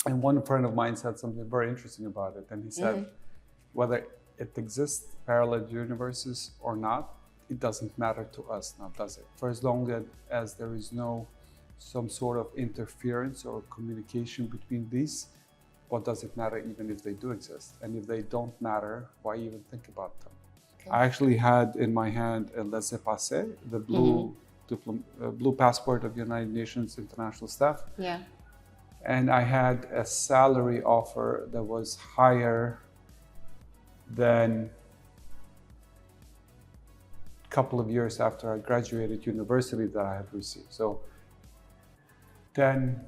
And one friend of mine said something very interesting about it. And he said, whether it exists, parallel universes or not, it doesn't matter to us now, does it? For as long as there is no some sort of interference or communication between these, what does it matter even if they do exist? And if they don't matter, why even think about them? Okay. I actually had in my hand a laissez-passer, the blue passport of United Nations International Staff. Yeah. And I had a salary offer that was higher than a couple of years after I graduated university that I had received. So then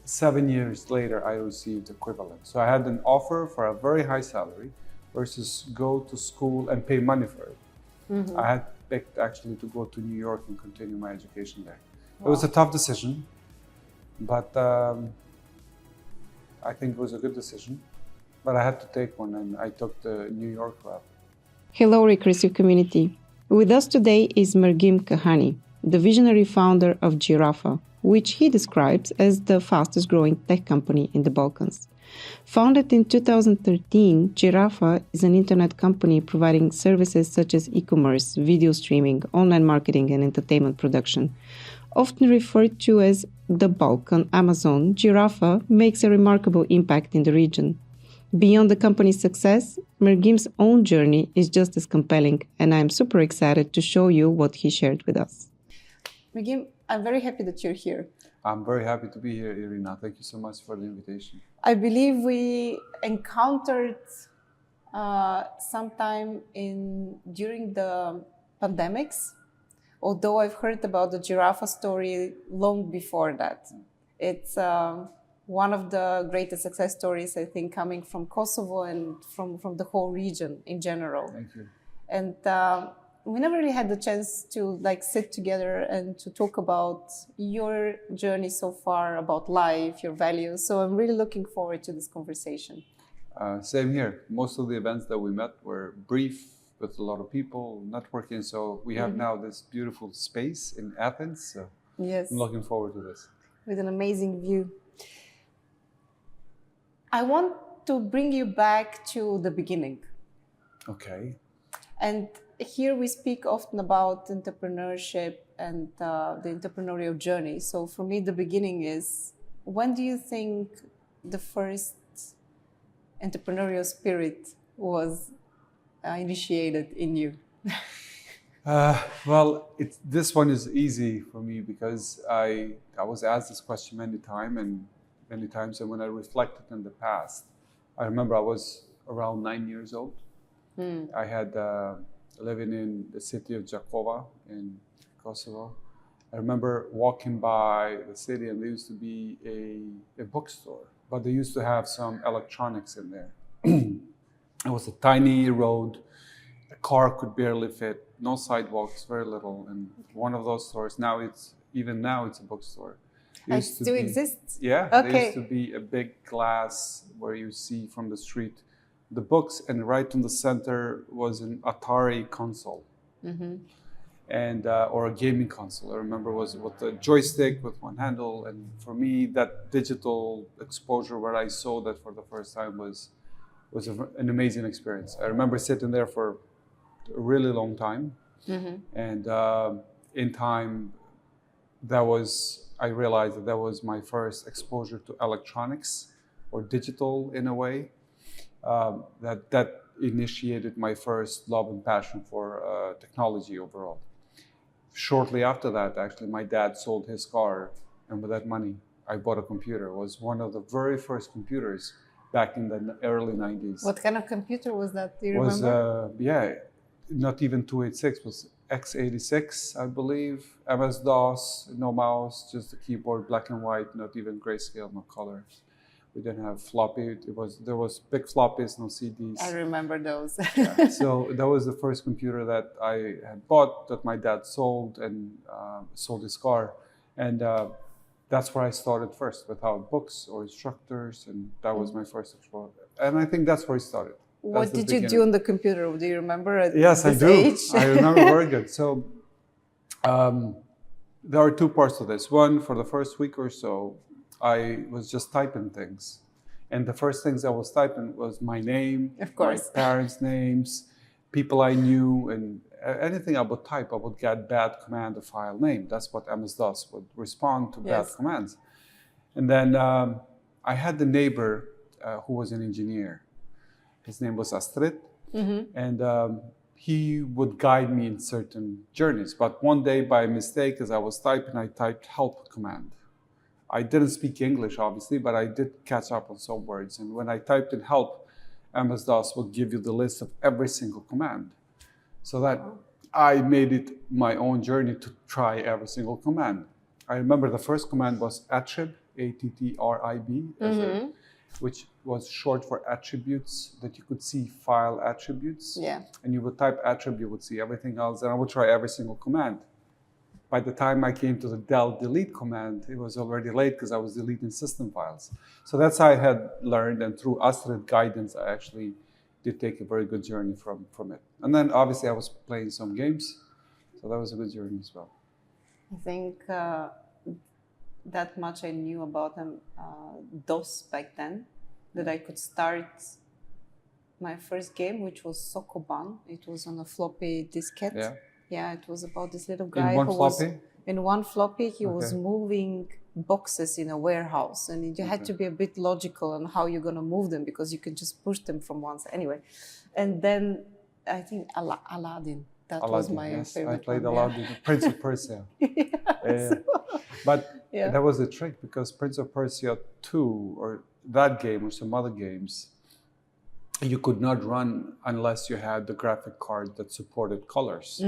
7 years later, I received equivalent. So I had an offer for a very high salary versus go to school and pay money for it. I had picked actually to go to New York and continue my education there. Wow. It was a tough decision, but I think it was a good decision. But I had to take one, and I took the New York route. Hello, Recursive community. With us today is Mergim Cahani, the visionary founder of Gjirafa, which he describes as the fastest growing tech company in the Balkans. Founded in 2013, Gjirafa is an internet company providing services such as e-commerce, video streaming, online marketing, and entertainment production. Often referred to as the Balkan Amazon, Gjirafa makes a remarkable impact in the region. Beyond the company's success, Mergim's own journey is just as compelling, and I'm super excited to show you what he shared with us. Mergim, I'm very happy that you're here. I'm very happy to be here, Irina. Thank you so much for the invitation. I believe we encountered sometime during the pandemics, although I've heard about the Gjirafa story long before that. It's one of the greatest success stories, I think, coming from Kosovo and from the whole region in general. Thank you. And we never really had the chance to sit together and to talk about your journey so far, about life, your values. So I'm really looking forward to this conversation. Same here. Most of the events that we met were brief with a lot of people networking. So we have now this beautiful space in Athens. So yes. I'm looking forward to this. With an amazing view. I want to bring you back to the beginning. Okay. And here we speak often about entrepreneurship and the entrepreneurial journey. So for me, the beginning is, when do you think the first entrepreneurial spirit was initiated in you? Well, this one is easy for me because I was asked this question many times, and when I reflected on the past, I remember I was around 9 years old. I had living in the city of Gjiraffa in Kosovo. I remember walking by the city, and there used to be a bookstore, but they used to have some electronics in there. It was a tiny road. A car could barely fit, no sidewalks, very little. And one of those stores, now it's a bookstore. It still exists? Yeah, okay. There used to be a big glass where you see from the street the books, and right in the center was an Atari console, and or a gaming console. I remember it was with a joystick with one handle, and for me, that digital exposure where I saw that for the first time was an amazing experience. I remember sitting there for a really long time, and in time, I realized that was my first exposure to electronics or digital in a way. That initiated my first love and passion for technology overall. Shortly after that, actually, my dad sold his car, and with that money, I bought a computer. It was one of the very first computers back in the early 90s. What kind of computer was that? Do you remember? Not even 286, it was x86, I believe. MS-DOS, no mouse, just the keyboard, black and white, not even grayscale, no colors. We didn't have floppy. There was big floppies, no CDs. I remember those. Yeah. So that was the first computer that I had bought, that my dad sold, and sold his car. And that's where I started first, without books or instructors, and that was my first exposure. And I think that's where it started. What did you do on the computer? Do you remember at Yes, this I do. age? I remember very good. So there are two parts to this. One, for the first week or so, I was just typing things. And the first things I was typing was my name, Of my course. parents' names, people I knew, and anything I would type, I would get bad command or file name. That's what MS-DOS would respond to bad Yes. commands. And then I had the neighbor who was an engineer. His name was Astrid, and he would guide me in certain journeys. But one day, by mistake, as I was typing, I typed help command. I didn't speak English, obviously, but I did catch up on some words. And when I typed in help, MS-DOS would give you the list of every single command. So that I made it my own journey to try every single command. I remember the first command was attrib, A-T-T-R-I-B, which was short for attributes, that you could see file attributes. Yeah. And you would type attrib, you would see everything else, and I would try every single command. By the time I came to the del delete command, it was already late because I was deleting system files. So that's how I had learned, and through Astrid guidance, I actually did take a very good journey from it. And then obviously I was playing some games, so that was a good journey as well. I think that much I knew about DOS back then, that I could start my first game, which was Sokoban. It was on a floppy diskette. Yeah. Yeah, it was about this little guy In one who floppy? was in one floppy. He was moving boxes in a warehouse, and you had to be a bit logical on how you're going to move them, because you could just push them from one side. Anyway, and then I think Aladdin. That was my favorite. I played one, Aladdin, yeah. Prince of Persia. But that was a trick, because Prince of Persia 2, or that game, or some other games, you could not run unless you had the graphic card that supported colors,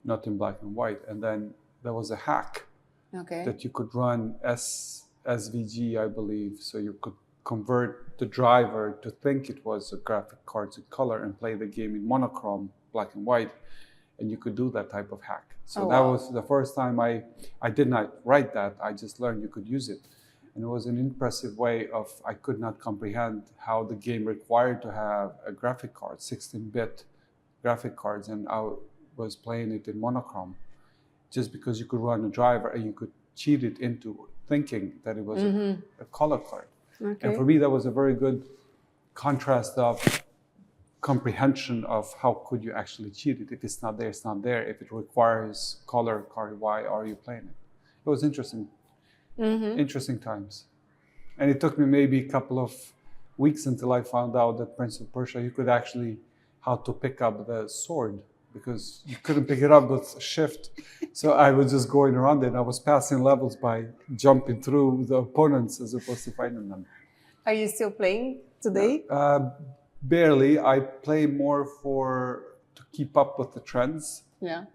not in black and white. And then there was a hack that you could run SVG, I believe, so you could convert the driver to think it was a graphic card in color and play the game in monochrome, black and white, and you could do that type of hack. So that was the first time I did not write that, I just learned you could use it. And it was an impressive way of, I could not comprehend how the game required to have a graphic card, 16-bit graphic cards, and I was playing it in monochrome, just because you could run a driver and you could cheat it into thinking that it was a color card. And for me, that was a very good contrast of comprehension of how could you actually cheat it. If it's not there, it's not there. If it requires color card, why are you playing it? It was interesting. Interesting times. And it took me maybe a couple of weeks until I found out that Prince of Persia, you could actually, how to pick up the sword, because you couldn't pick it up with shift. So I was just going around it. I was passing levels by jumping through the opponents as opposed to fighting them. Are you still playing today? Barely. I play more to keep up with the trends. Yeah.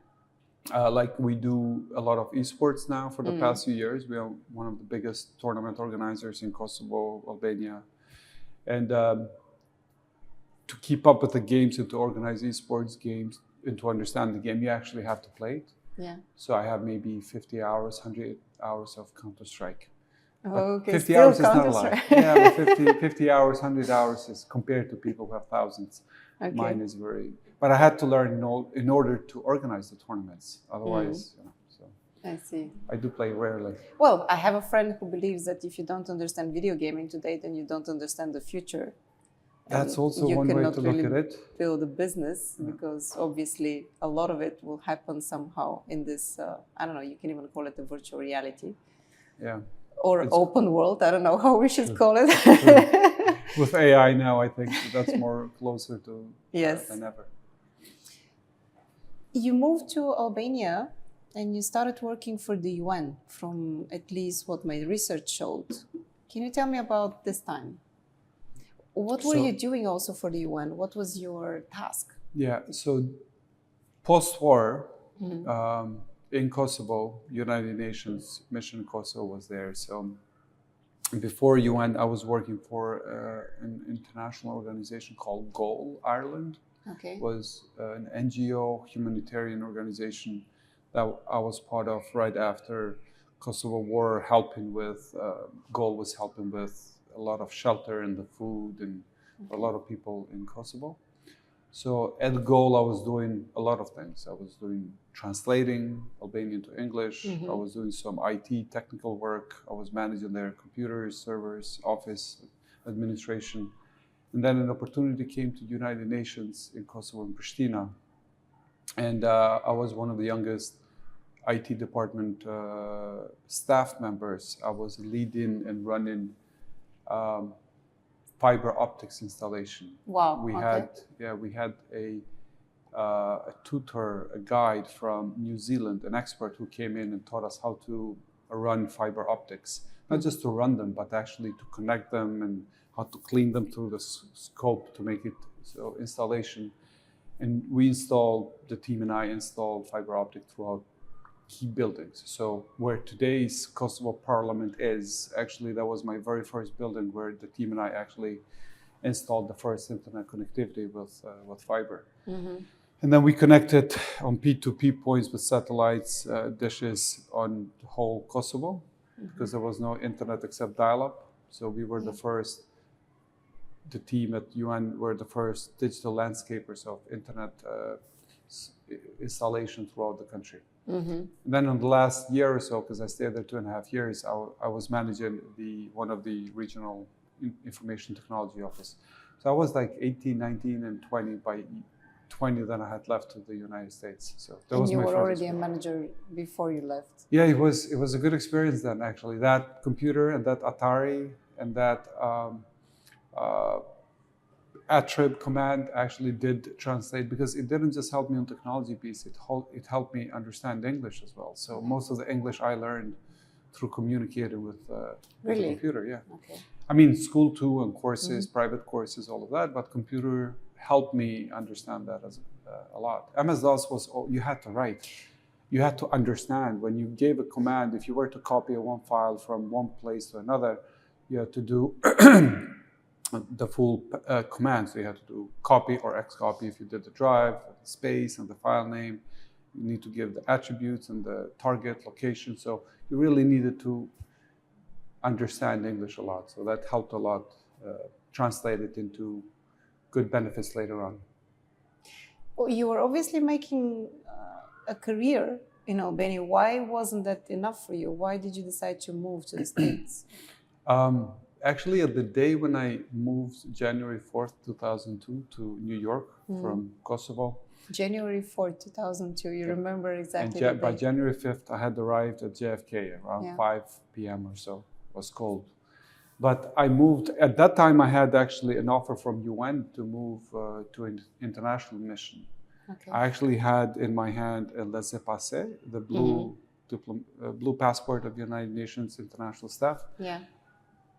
Like we do a lot of esports now for the past few years. We are one of the biggest tournament organizers in Kosovo, Albania. And to keep up with the games and to organize esports games and to understand the game, you actually have to play it. Yeah. So I have maybe 50 hours, 100 hours of Counter-Strike. Okay, 50 still hours is not a lot. Yeah, but 50 hours, 100 hours is compared to people who have thousands. Okay. Mine is very... But I had to learn in order to organize the tournaments. Otherwise, so I see. I do play rarely. Well, I have a friend who believes that if you don't understand video gaming today, then you don't understand the future. That's also one way to look at it. Build a business, because obviously a lot of it will happen somehow in this, I don't know, you can even call it a virtual reality. Yeah. Or open world, I don't know how we should call it. With AI now, I think that's more closer to than ever. You moved to Albania and you started working for the UN, from at least what my research showed. Can you tell me about this time? What were you doing also for the UN? What was your task? Yeah, so post-war, in Kosovo, United Nations Mission Kosovo was there. So before UN, I was working for an international organization called GOAL Ireland. Okay. It was an NGO humanitarian organization that I was part of right after Kosovo War, helping with, GOAL was helping with a lot of shelter and the food and a lot of people in Kosovo. So at GOAL, I was doing a lot of things. I was doing translating Albanian to English. I was doing some IT technical work. I was managing their computers, servers, office, administration. And then an opportunity came to the United Nations in Kosovo and Pristina. And I was one of the youngest IT department staff members. I was leading and running fiber optics installation. Wow. We had a tutor, a guide from New Zealand, an expert who came in and taught us how to run fiber optics. Not just to run them, but actually to connect them and how to clean them through the scope to make it so installation. And the team and I installed fiber optic throughout key buildings. So where today's Kosovo Parliament is, actually that was my very first building where the team and I actually installed the first internet connectivity with fiber. Mm-hmm. And then we connected on P2P points with satellites, dishes on the whole Kosovo, because there was no internet except dial-up. So we were the team at UN were the first digital landscapers of internet installation throughout the country. Mm-hmm. And then in the last year or so, because I stayed there 2.5 years, I was managing one of the regional information technology office. So I was like 18, 19, and 20 by 20 then I had left to the United States. So that and was you my were first already experience. a manager before you left. Yeah, it was a good experience then, actually. That computer and that Atari and that attrib command actually did translate, because it didn't just help me on technology piece, it helped me understand English as well. So most of the English I learned through communicating with the computer. Yeah. Okay. I mean, school too, and courses, private courses, all of that, but computer helped me understand that a lot. MS-DOS was, you had to write. You had to understand. When you gave a command, if you were to copy one file from one place to another, you had to do the full command. So you had to do copy or X-copy if you did the drive, the space and the file name. You need to give the attributes and the target location. So you really needed to understand English a lot. So that helped a lot translate it into good benefits later on. Well, you were obviously making a career in Albania. Why wasn't that enough for you? Why did you decide to move to the States? Actually, at the day when I moved, January 4th, 2002, to New York from Kosovo. January 4th, 2002, you remember exactly the day. By January 5th, I had arrived at JFK around 5 p.m. or so. It was cold. But I moved, at that time I had actually an offer from UN to move to an international mission. Okay. I actually had in my hand a laissez-passer, the blue passport of the United Nations International Staff. Yeah.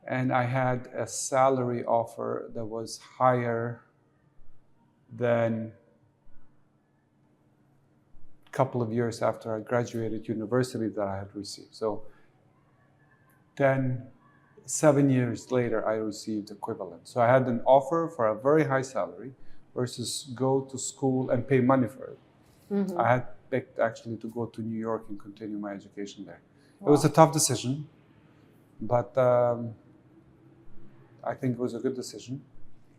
And I had a salary offer that was higher than a couple of years after I graduated university that I had received. So 7 years later, I received equivalent. So I had an offer for a very high salary versus go to school and pay money for it. Mm-hmm. I had picked actually to go to New York and continue my education there. Wow. It was a tough decision, but I think it was a good decision.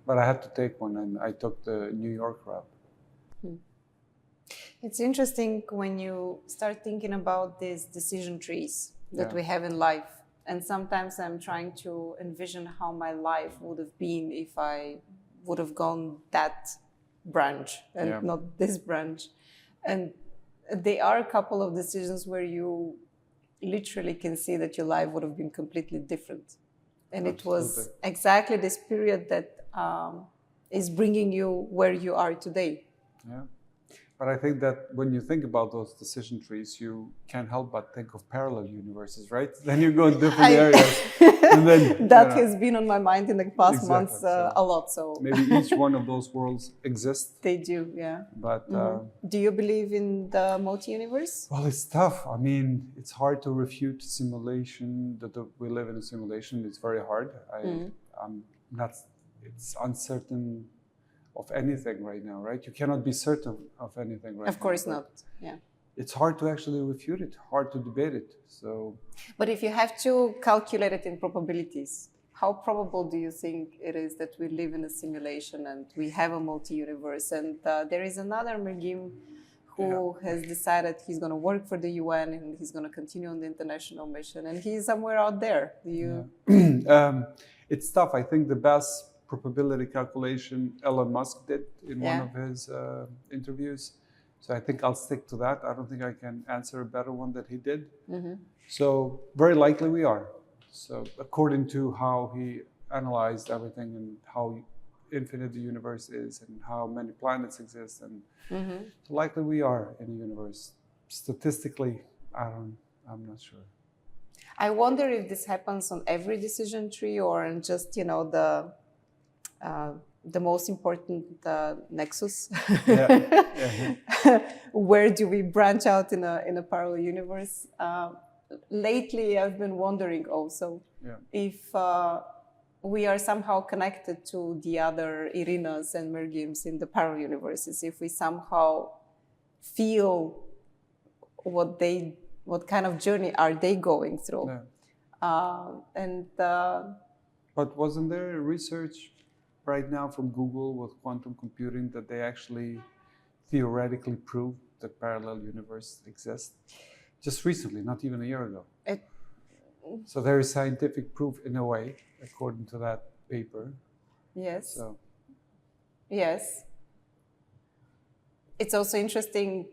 But I had to take one, and I took the New York route. It's interesting when you start thinking about these decision trees that we have in life. And sometimes I'm trying to envision how my life would have been if I would have gone that branch and not this branch. And there are a couple of decisions where you literally can see that your life would have been completely different. And Absolutely. It was exactly this period that is bringing you where you are today. Yeah. But I think that when you think about those decision trees, you can't help but think of parallel universes, right? Then you go in different areas. And then, that has been on my mind in the past months a lot. So maybe each one of those worlds exists. They do, yeah. But do you believe in the multi-universe? Well, it's tough. I mean, it's hard to refute simulation, that we live in a simulation. It's very hard. I'm not, it's uncertain of anything right now, right? You cannot be certain of anything right now. Of course not, yeah. It's hard to actually refute it, hard to debate it, so. But if you have to calculate it in probabilities, how probable do you think it is that we live in a simulation and we have a multi-universe? And there is another Mergim who has decided he's going to work for the UN and he's going to continue on the international mission, and he's somewhere out there. Do you? it's tough. I think the best probability calculation Elon Musk did in one of his interviews. So I think I'll stick to that. I don't think I can answer a better one that he did. So very likely we are. So according to how he analyzed everything and how infinite the universe is and how many planets exist, and so likely we are in a universe. Statistically, I'm not sure. I wonder if this happens on every decision tree or in just, you know, the most important nexus. Where do we branch out in a parallel universe? Lately, I've been wondering also if we are somehow connected to the other Irinas and Mergims in the parallel universes. If we somehow feel what kind of journey are they going through? But wasn't there research right now from Google with quantum computing that they actually theoretically proved that parallel universe exists? Just recently, not even a year ago. So there is scientific proof in a way, according to that paper. Yes. So. Yes. It's also interesting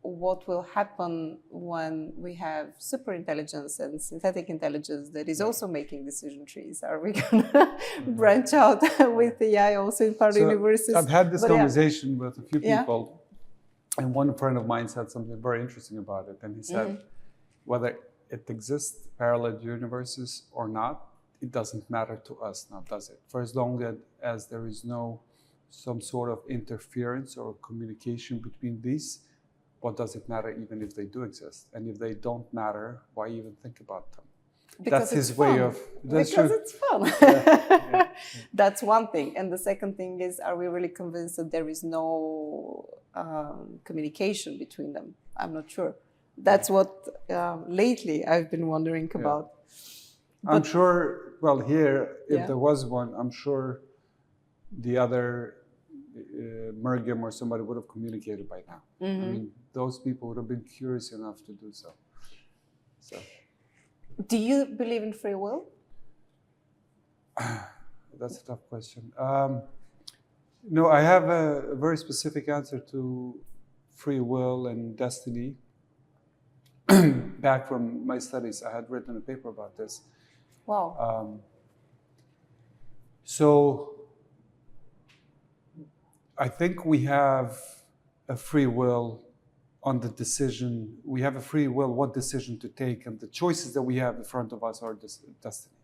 what will happen when we have superintelligence and synthetic intelligence that is also making decision trees. Are we going to branch out with AI also in parallel universes? I've had this conversation with a few people, and one friend of mine said something very interesting about it. And he said, whether it exists, parallel universes or not, it doesn't matter to us now, does it? For as long as there is no some sort of interference or communication between these, what does it matter even if they do exist? And if they don't matter, why even think about them? Because that's his way of... Because it's fun. That's one thing. And the second thing is, are we really convinced that there is no communication between them? I'm not sure. That's what lately I've been wondering about. But I'm sure, well, here, if there was one, I'm sure the other Mergim or somebody would have communicated by now. I mean, those people would have been curious enough to do so. Do you believe in free will? That's a tough question. No, I have a very specific answer to free will and destiny. Back from my studies, I had written a paper about this. Wow. So I think we have a free will on the decision. We have a free will what decision to take, and the choices that we have in front of us are destiny.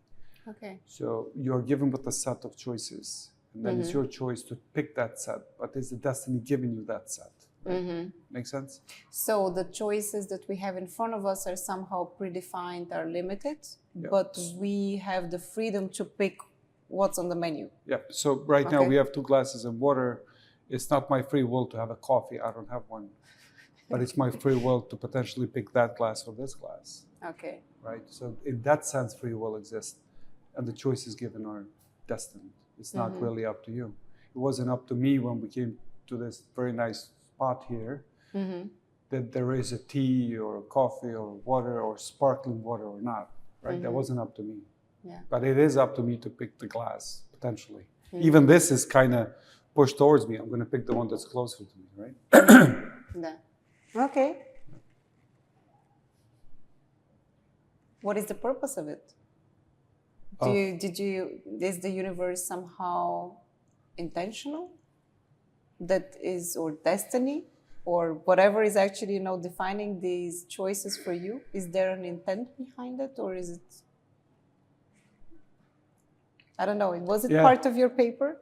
Okay. So you're given with a set of choices, and then it's your choice to pick that set, but is the destiny giving you that set? Right? Make sense? So the choices that we have in front of us are somehow predefined, are limited, but we have the freedom to pick what's on the menu. Yeah. So right now we have 2 glasses of water. It's not my free will to have a coffee. I don't have one. But it's my free will to potentially pick that glass or this glass. Okay. Right? So in that sense, free will exists. And the choices given are destined. It's not really up to you. It wasn't up to me when we came to this very nice spot here that there is a tea or a coffee or water or sparkling water or not. Right? That wasn't up to me. Yeah. But it is up to me to pick the glass, potentially. Even this is kind of pushed towards me. I'm going to pick the one that's closer to me, right? Yeah. Okay. What is the purpose of it? Is the universe somehow intentional? That is, or destiny, or whatever is actually, defining these choices for you? Is there an intent behind it, or is it? I don't know. Was it part of your paper?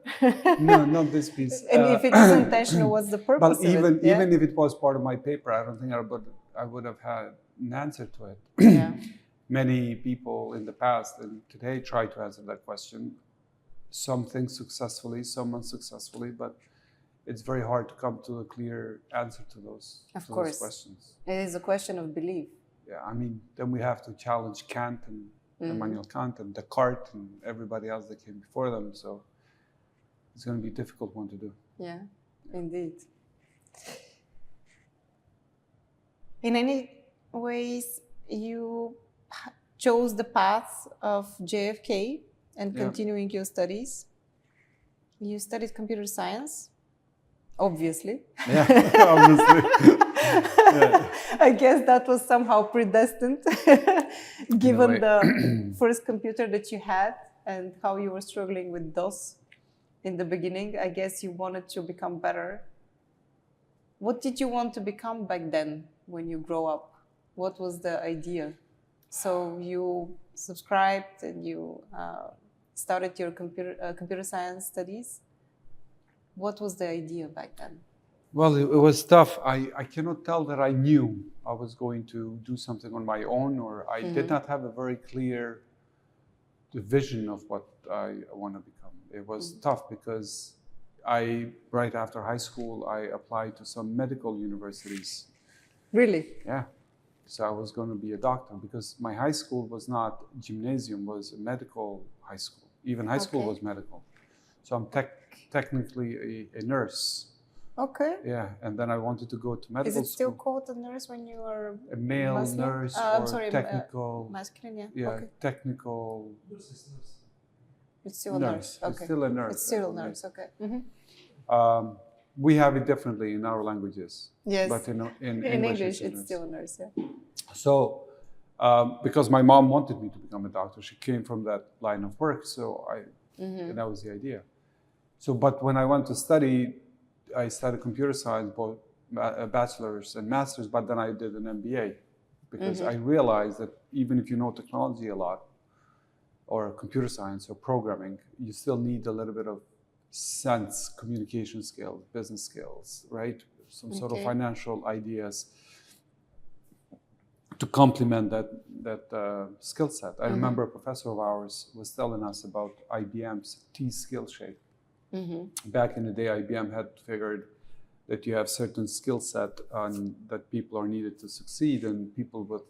No, not this piece. And if it is intentional, what's the purpose But of it? even if it was part of my paper, I don't think I would have had an answer to it. Yeah. Many people in the past and today try to answer that question. Some think successfully, some unsuccessfully, but it's very hard to come to a clear answer to those questions. It is a question of belief. Yeah, I mean, then we have to challenge Kant and Immanuel Kant and Descartes and everybody else that came before them. So it's going to be a difficult one to do. Yeah, indeed. In any ways, you chose the path of JFK and continuing your studies. You studied computer science, obviously. Yeah, obviously. Yeah. I guess that was somehow predestined, given the first computer that you had and how you were struggling with DOS in the beginning. I guess you wanted to become better. What did you want to become back then when you grow up? What was the idea? So you subscribed and you started your computer science studies. What was the idea back then? Well, it was tough. I cannot tell that I knew I was going to do something on my own, or I did not have a very clear vision of what I want to become. It was tough because right after high school, I applied to some medical universities. Really? Yeah. So I was going to be a doctor because my high school was not gymnasium, was a medical high school. Even high school was medical. So I'm technically a nurse. Okay. Yeah, and then I wanted to go to medical school. Is it still called a nurse when you are a male Muslim? nurse I'm or sorry, technical? Masculine, yeah. Yeah, Okay. technical. It's still a nurse. Okay. It's still a nurse. It's still a nurse. Okay. We have it differently in our languages. Yes. But in English, it's still a nurse. Yeah. So, because my mom wanted me to become a doctor, she came from that line of work. So and that was the idea. So, but when I went to study, I studied computer science, both a bachelor's and master's, but then I did an MBA because I realized that even if you know technology a lot, or computer science or programming, you still need a little bit of sense, communication skills, business skills, right? Some sort of financial ideas to complement that skill set. I remember a professor of ours was telling us about IBM's T-skill shape. Back in the day, IBM had figured that you have certain skill set that people are needed to succeed, and people with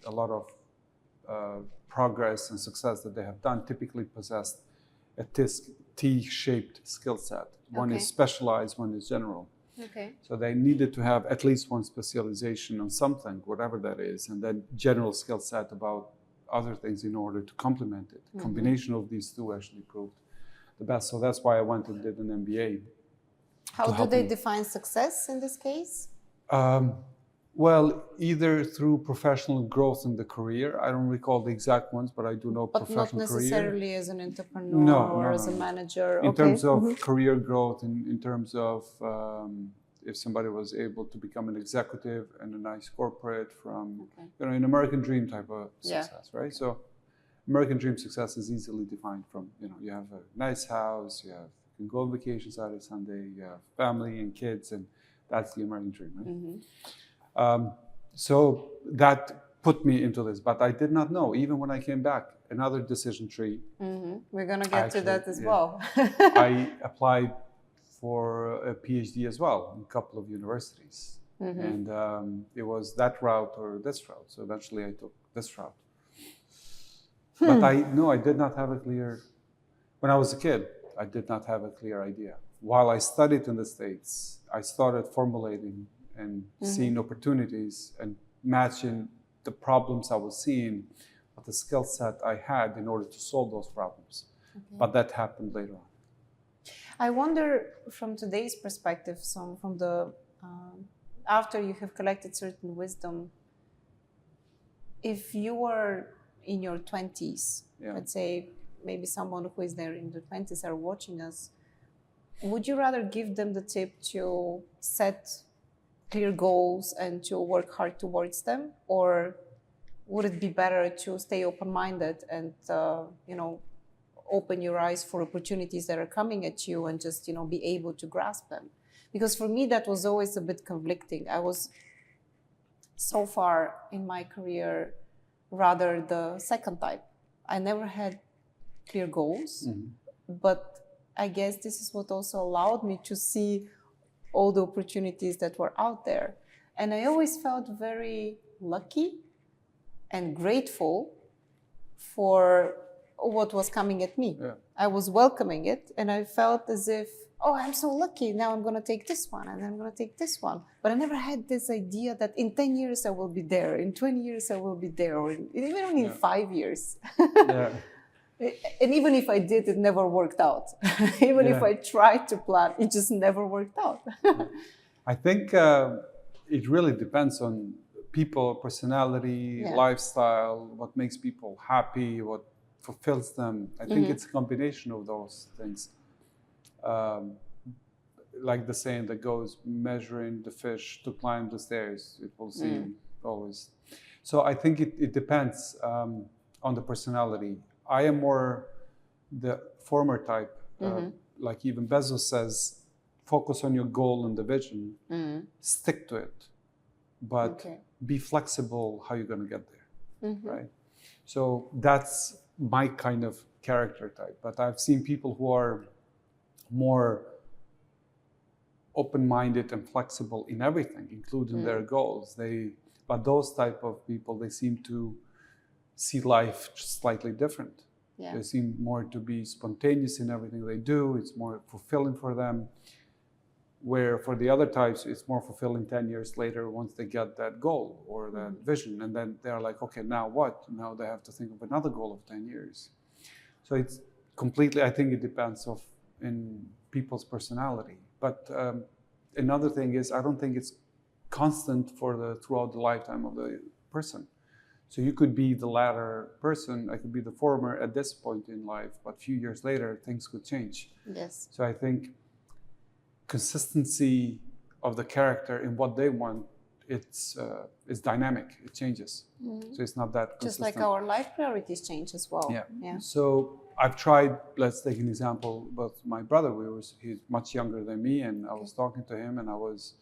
a lot of progress and success that they have done typically possessed a T-shaped skill set. One is specialized, one is general. Okay. So they needed to have at least one specialization on something, whatever that is, and then general skill set about other things in order to complement it. Combination of these two actually proved the best. So that's why I went and did an MBA. How do they define success in this case? Well, either through professional growth in the career. I don't recall the exact ones, but I do know professional career. But not necessarily as an entrepreneur or as a manager. In terms of career growth, in terms of if somebody was able to become an executive in a nice corporate from, an American dream type of success, right? So American dream success is easily defined from, you have a nice house, you can go on vacation Saturday, Sunday, you have family and kids, and that's the American dream, right? So that put me into this, but I did not know, even when I came back, another decision tree. We're going to get to that as well. I applied for a PhD as well in a couple of universities. And it was that route or this route. So eventually I took this route. But I did not have a clear, when I was a kid, I did not have a clear idea. While I studied in the States, I started formulating and seeing opportunities and matching the problems I was seeing with the skill set I had in order to solve those problems. But that happened later on. I wonder from today's perspective, from the after you have collected certain wisdom, if you were in your 20s, let's say maybe someone who is there in the 20s are watching us, would you rather give them the tip to set clear goals and to work hard towards them, or would it be better to stay open-minded and open your eyes for opportunities that are coming at you and just be able to grasp them? Because for me that was always a bit conflicting. I was so far in my career rather the second type. I never had clear goals, but I guess this is what also allowed me to see all the opportunities that were out there. And I always felt very lucky and grateful for what was coming at me. I was welcoming it, and I felt as if, oh, I'm so lucky, now I'm going to take this one, and I'm going to take this one. But I never had this idea that in 10 years I will be there, in 20 years I will be there, or even in 5 years. And even if I did, it never worked out. Even if I tried to plan, it just never worked out. I think it really depends on people, personality, lifestyle, what makes people happy, what fulfills them. I think it's a combination of those things. Like the saying that goes, measuring the fish to climb the stairs, it will seem always. So I think it depends on the personality. I am more the former type. Like even Bezos says, focus on your goal and the vision, stick to it, but be flexible how you're going to get there, right? So that's my kind of character type. But I've seen people who are more open-minded and flexible in everything, including their goals. But those type of people, they seem to see life slightly different. They seem more to be spontaneous in everything they do. It's more fulfilling for them. Where for the other types, it's more fulfilling 10 years later once they get that goal or that vision. And then they're like, okay, now what? Now they have to think of another goal of 10 years. So it's completely, I think it depends in people's personality. But another thing is, I don't think it's constant throughout the lifetime of the person. So you could be the latter person, I could be the former at this point in life, but a few years later, things could change. Yes. So I think consistency of the character in what they want, it's dynamic, it changes. So it's not that consistent. Just like our life priorities change as well. Yeah. So I've tried, let's take an example, but my brother, he's much younger than me, and I was talking to him and I was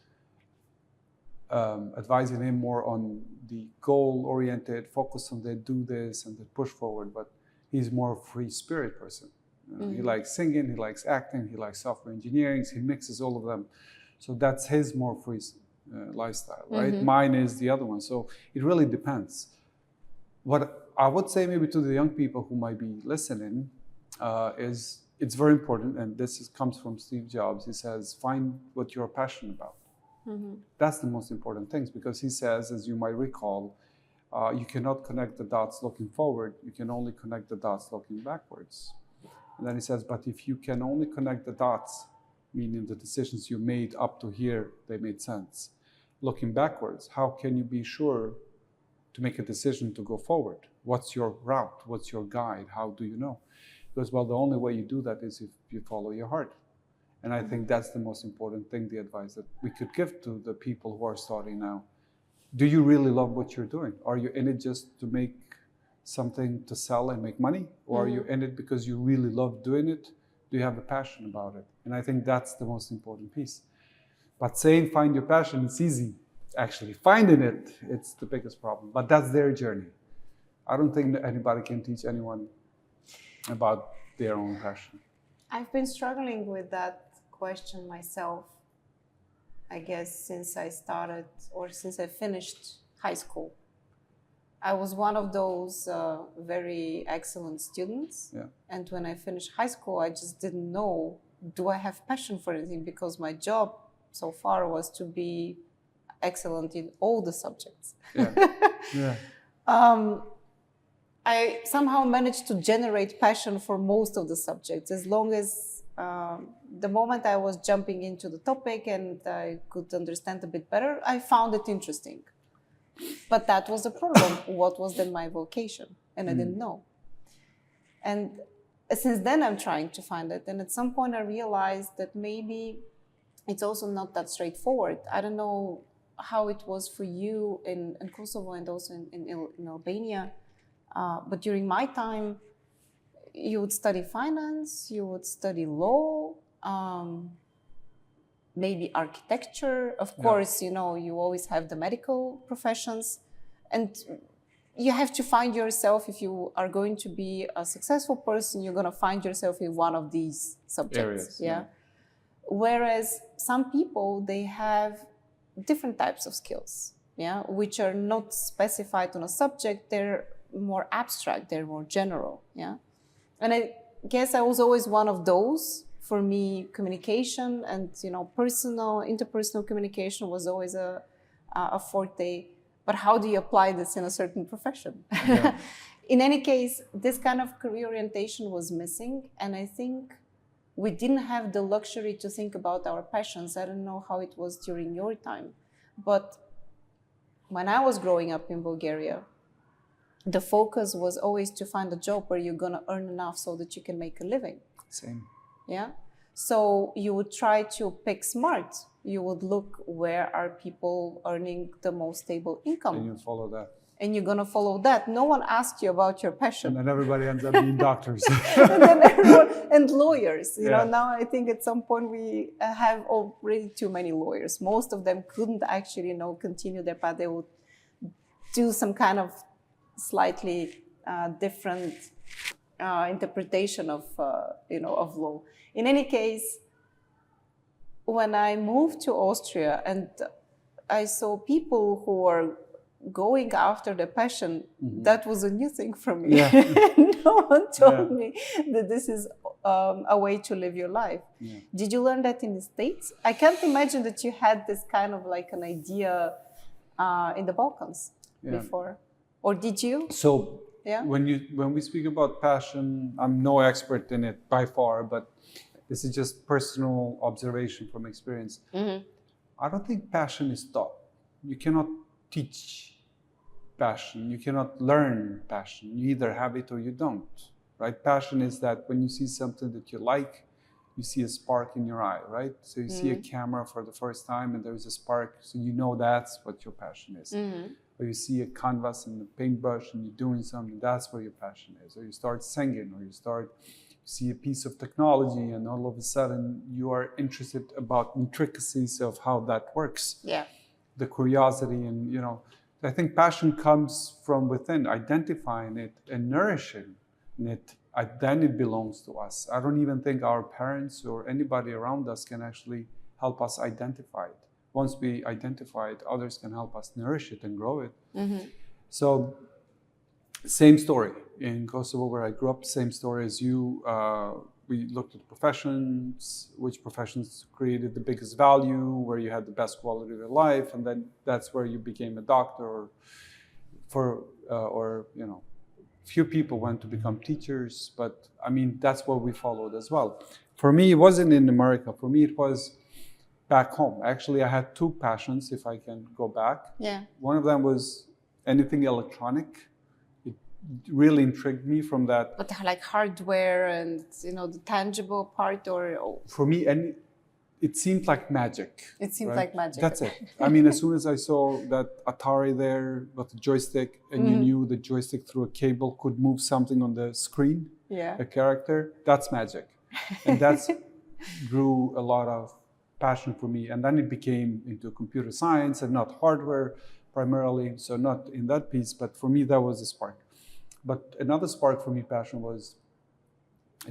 advising him more on the goal-oriented, focus on that, do this and then push forward, but he's more a free spirit person. He likes singing, he likes acting, he likes software engineering, he mixes all of them. So that's his more free lifestyle, right? Mine is the other one. So it really depends. What I would say maybe to the young people who might be listening is it's very important, and comes from Steve Jobs. He says, find what you're passionate about. That's the most important things, because he says, as you might recall, you cannot connect the dots looking forward, you can only connect the dots looking backwards. And then he says, but if you can only connect the dots, meaning the decisions you made up to here, they made sense. Looking backwards, how can you be sure to make a decision to go forward? What's your route? What's your guide? How do you know? Because, well, the only way you do that is if you follow your heart. And I think that's the most important thing, the advice that we could give to the people who are starting now. Do you really love what you're doing? Are you in it just to make something to sell and make money? Or are you in it because you really love doing it? Do you have a passion about it? And I think that's the most important piece. But saying find your passion, it's easy. Actually, finding it, it's the biggest problem. But that's their journey. I don't think that anybody can teach anyone about their own passion. I've been struggling with that question myself, I guess, since I started or since I finished high school. I was one of those very excellent students. And when I finished high school, I just didn't know, do I have passion for anything? Because my job so far was to be excellent in all the subjects. I somehow managed to generate passion for most of the subjects, as long as the moment I was jumping into the topic and I could understand a bit better, I found it interesting. But that was the problem. What was then my vocation? And I didn't know. And since then, I'm trying to find it. And at some point, I realized that maybe it's also not that straightforward. I don't know how it was for you in Kosovo and also in Albania. But during my time, you would study finance, you would study law, maybe architecture. Of course, you know, you always have the medical professions. And you have to find yourself, if you are going to be a successful person, you're going to find yourself in one of these subjects. Areas, Whereas some people, they have different types of skills, which are not specified on a subject. They're more abstract, they're more general, And I guess I was always one of those. For me, communication and, interpersonal communication was always a forte. But how do you apply this in a certain profession? in any case, this kind of career orientation was missing. And I think we didn't have the luxury to think about our passions. I don't know how it was during your time, but when I was growing up in Bulgaria, the focus was always to find a job where you're going to earn enough so that you can make a living. Same. Yeah. So you would try to pick smart. You would look where are people earning the most stable income. And you follow that. And you're going to follow that. No one asked you about your passion. And then everybody ends up being doctors. And lawyers. You know, now I think at some point we have already too many lawyers. Most of them couldn't actually, continue their path. They would do some kind of slightly different interpretation of, of law. In any case, when I moved to Austria and I saw people who were going after the passion, that was a new thing for me. Yeah. No one told me that this is a way to live your life. Yeah. Did you learn that in the States? I can't imagine that you had this kind of like an idea in the Balkans before. Or did you? So when we speak about passion, I'm no expert in it by far, but this is just personal observation from experience. I don't think passion is taught. You cannot teach passion. You cannot learn passion. You either have it or you don't, right? Passion is that when you see something that you like, you see a spark in your eye, right? So you see a camera for the first time and there's a spark, so you know that's what your passion is. Or you see a canvas and a paintbrush and you're doing something, that's where your passion is. Or you start singing, or you see a piece of technology and all of a sudden you are interested about intricacies of how that works. Yeah. The curiosity and, I think passion comes from within, identifying it and nourishing it. Then it belongs to us. I don't even think our parents or anybody around us can actually help us identify it. Once we identify it, others can help us nourish it and grow it. So, same story in Kosovo where I grew up, same story as you. We looked at professions, which professions created the biggest value, where you had the best quality of your life, and then that's where you became a doctor. Few people went to become teachers, but I mean, that's what we followed as well. For me, it wasn't in America. For me, it was back home. Actually, I had two passions, if I can go back. Yeah. One of them was anything electronic. It really intrigued me from that. But like hardware and, the tangible part or... For me, it seemed like magic. It seemed like magic. That's it. I mean, as soon as I saw that Atari there with the joystick and you knew the joystick through a cable could move something on the screen, a character, that's magic. And that's grew a lot of passion for me. And then it became into computer science and not hardware primarily. So not in that piece, but for me, that was a spark. But another spark for me, passion was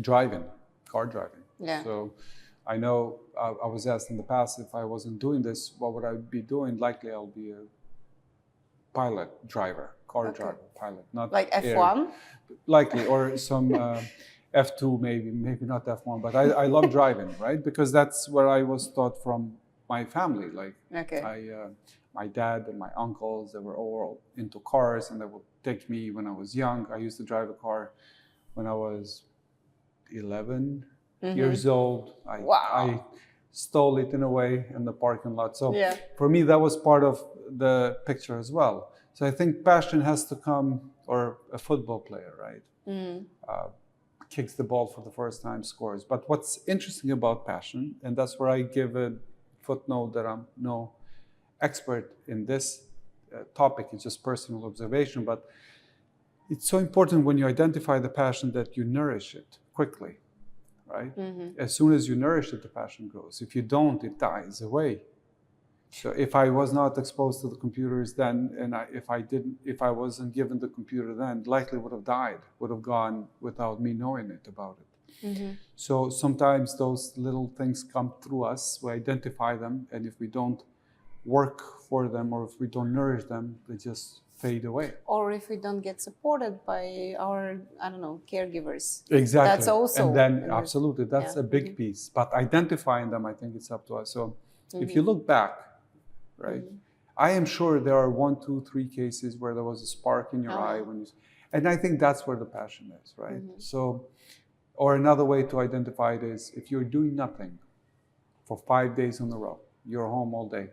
driving, car driving. Yeah. So I know I was asked in the past if I wasn't doing this, what would I be doing? Likely I'll be a pilot, driver, car driver, pilot, not like F1? Likely, or some F2 maybe not F1, but I love driving, right? Because that's what I was taught from my family. Like my dad and my uncles, they were all into cars and they would take me when I was young. I used to drive a car when I was 11 years old. I stole it in a way in the parking lot. So for me, that was part of the picture as well. So I think passion has to come, or a football player, right? Kicks the ball for the first time, scores. But what's interesting about passion, and that's where I give a footnote that I'm no expert in this topic, it's just personal observation, but it's so important when you identify the passion that you nourish it quickly. Right? As soon as you nourish it, the passion grows. If you don't, it dies away. So if I was not exposed to the computers then, and if I wasn't given the computer then, likely would have died, would have gone without me knowing it about it. So sometimes those little things come through us, we identify them, and if we don't work for them or if we don't nourish them, they just fade away. Or if we don't get supported by our, caregivers. Exactly. That's also... And then, absolutely, that's a big piece. But identifying them, I think it's up to us. So if you look back, right, I am sure there are 1, 2, 3 cases where there was a spark in your eye. And I think that's where the passion is, right? So, or another way to identify it is if you're doing nothing for 5 days in a row, you're home all day,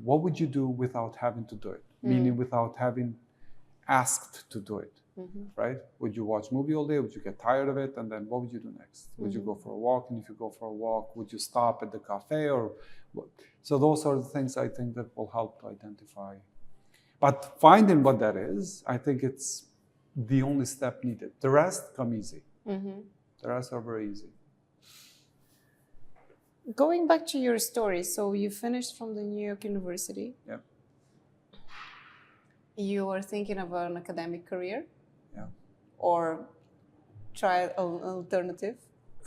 what would you do without having to do it? Meaning without having asked to do it, right? Would you watch movie all day? Would you get tired of it? And then what would you do next? Would you go for a walk? And if you go for a walk, would you stop at the cafe or what? So those are the things I think that will help to identify. But finding what that is, I think it's the only step needed. The rest come easy. The rest are very easy. Going back to your story, so you finished from the New York University. Yeah. You were thinking of an academic career? Yeah. Or try an alternative?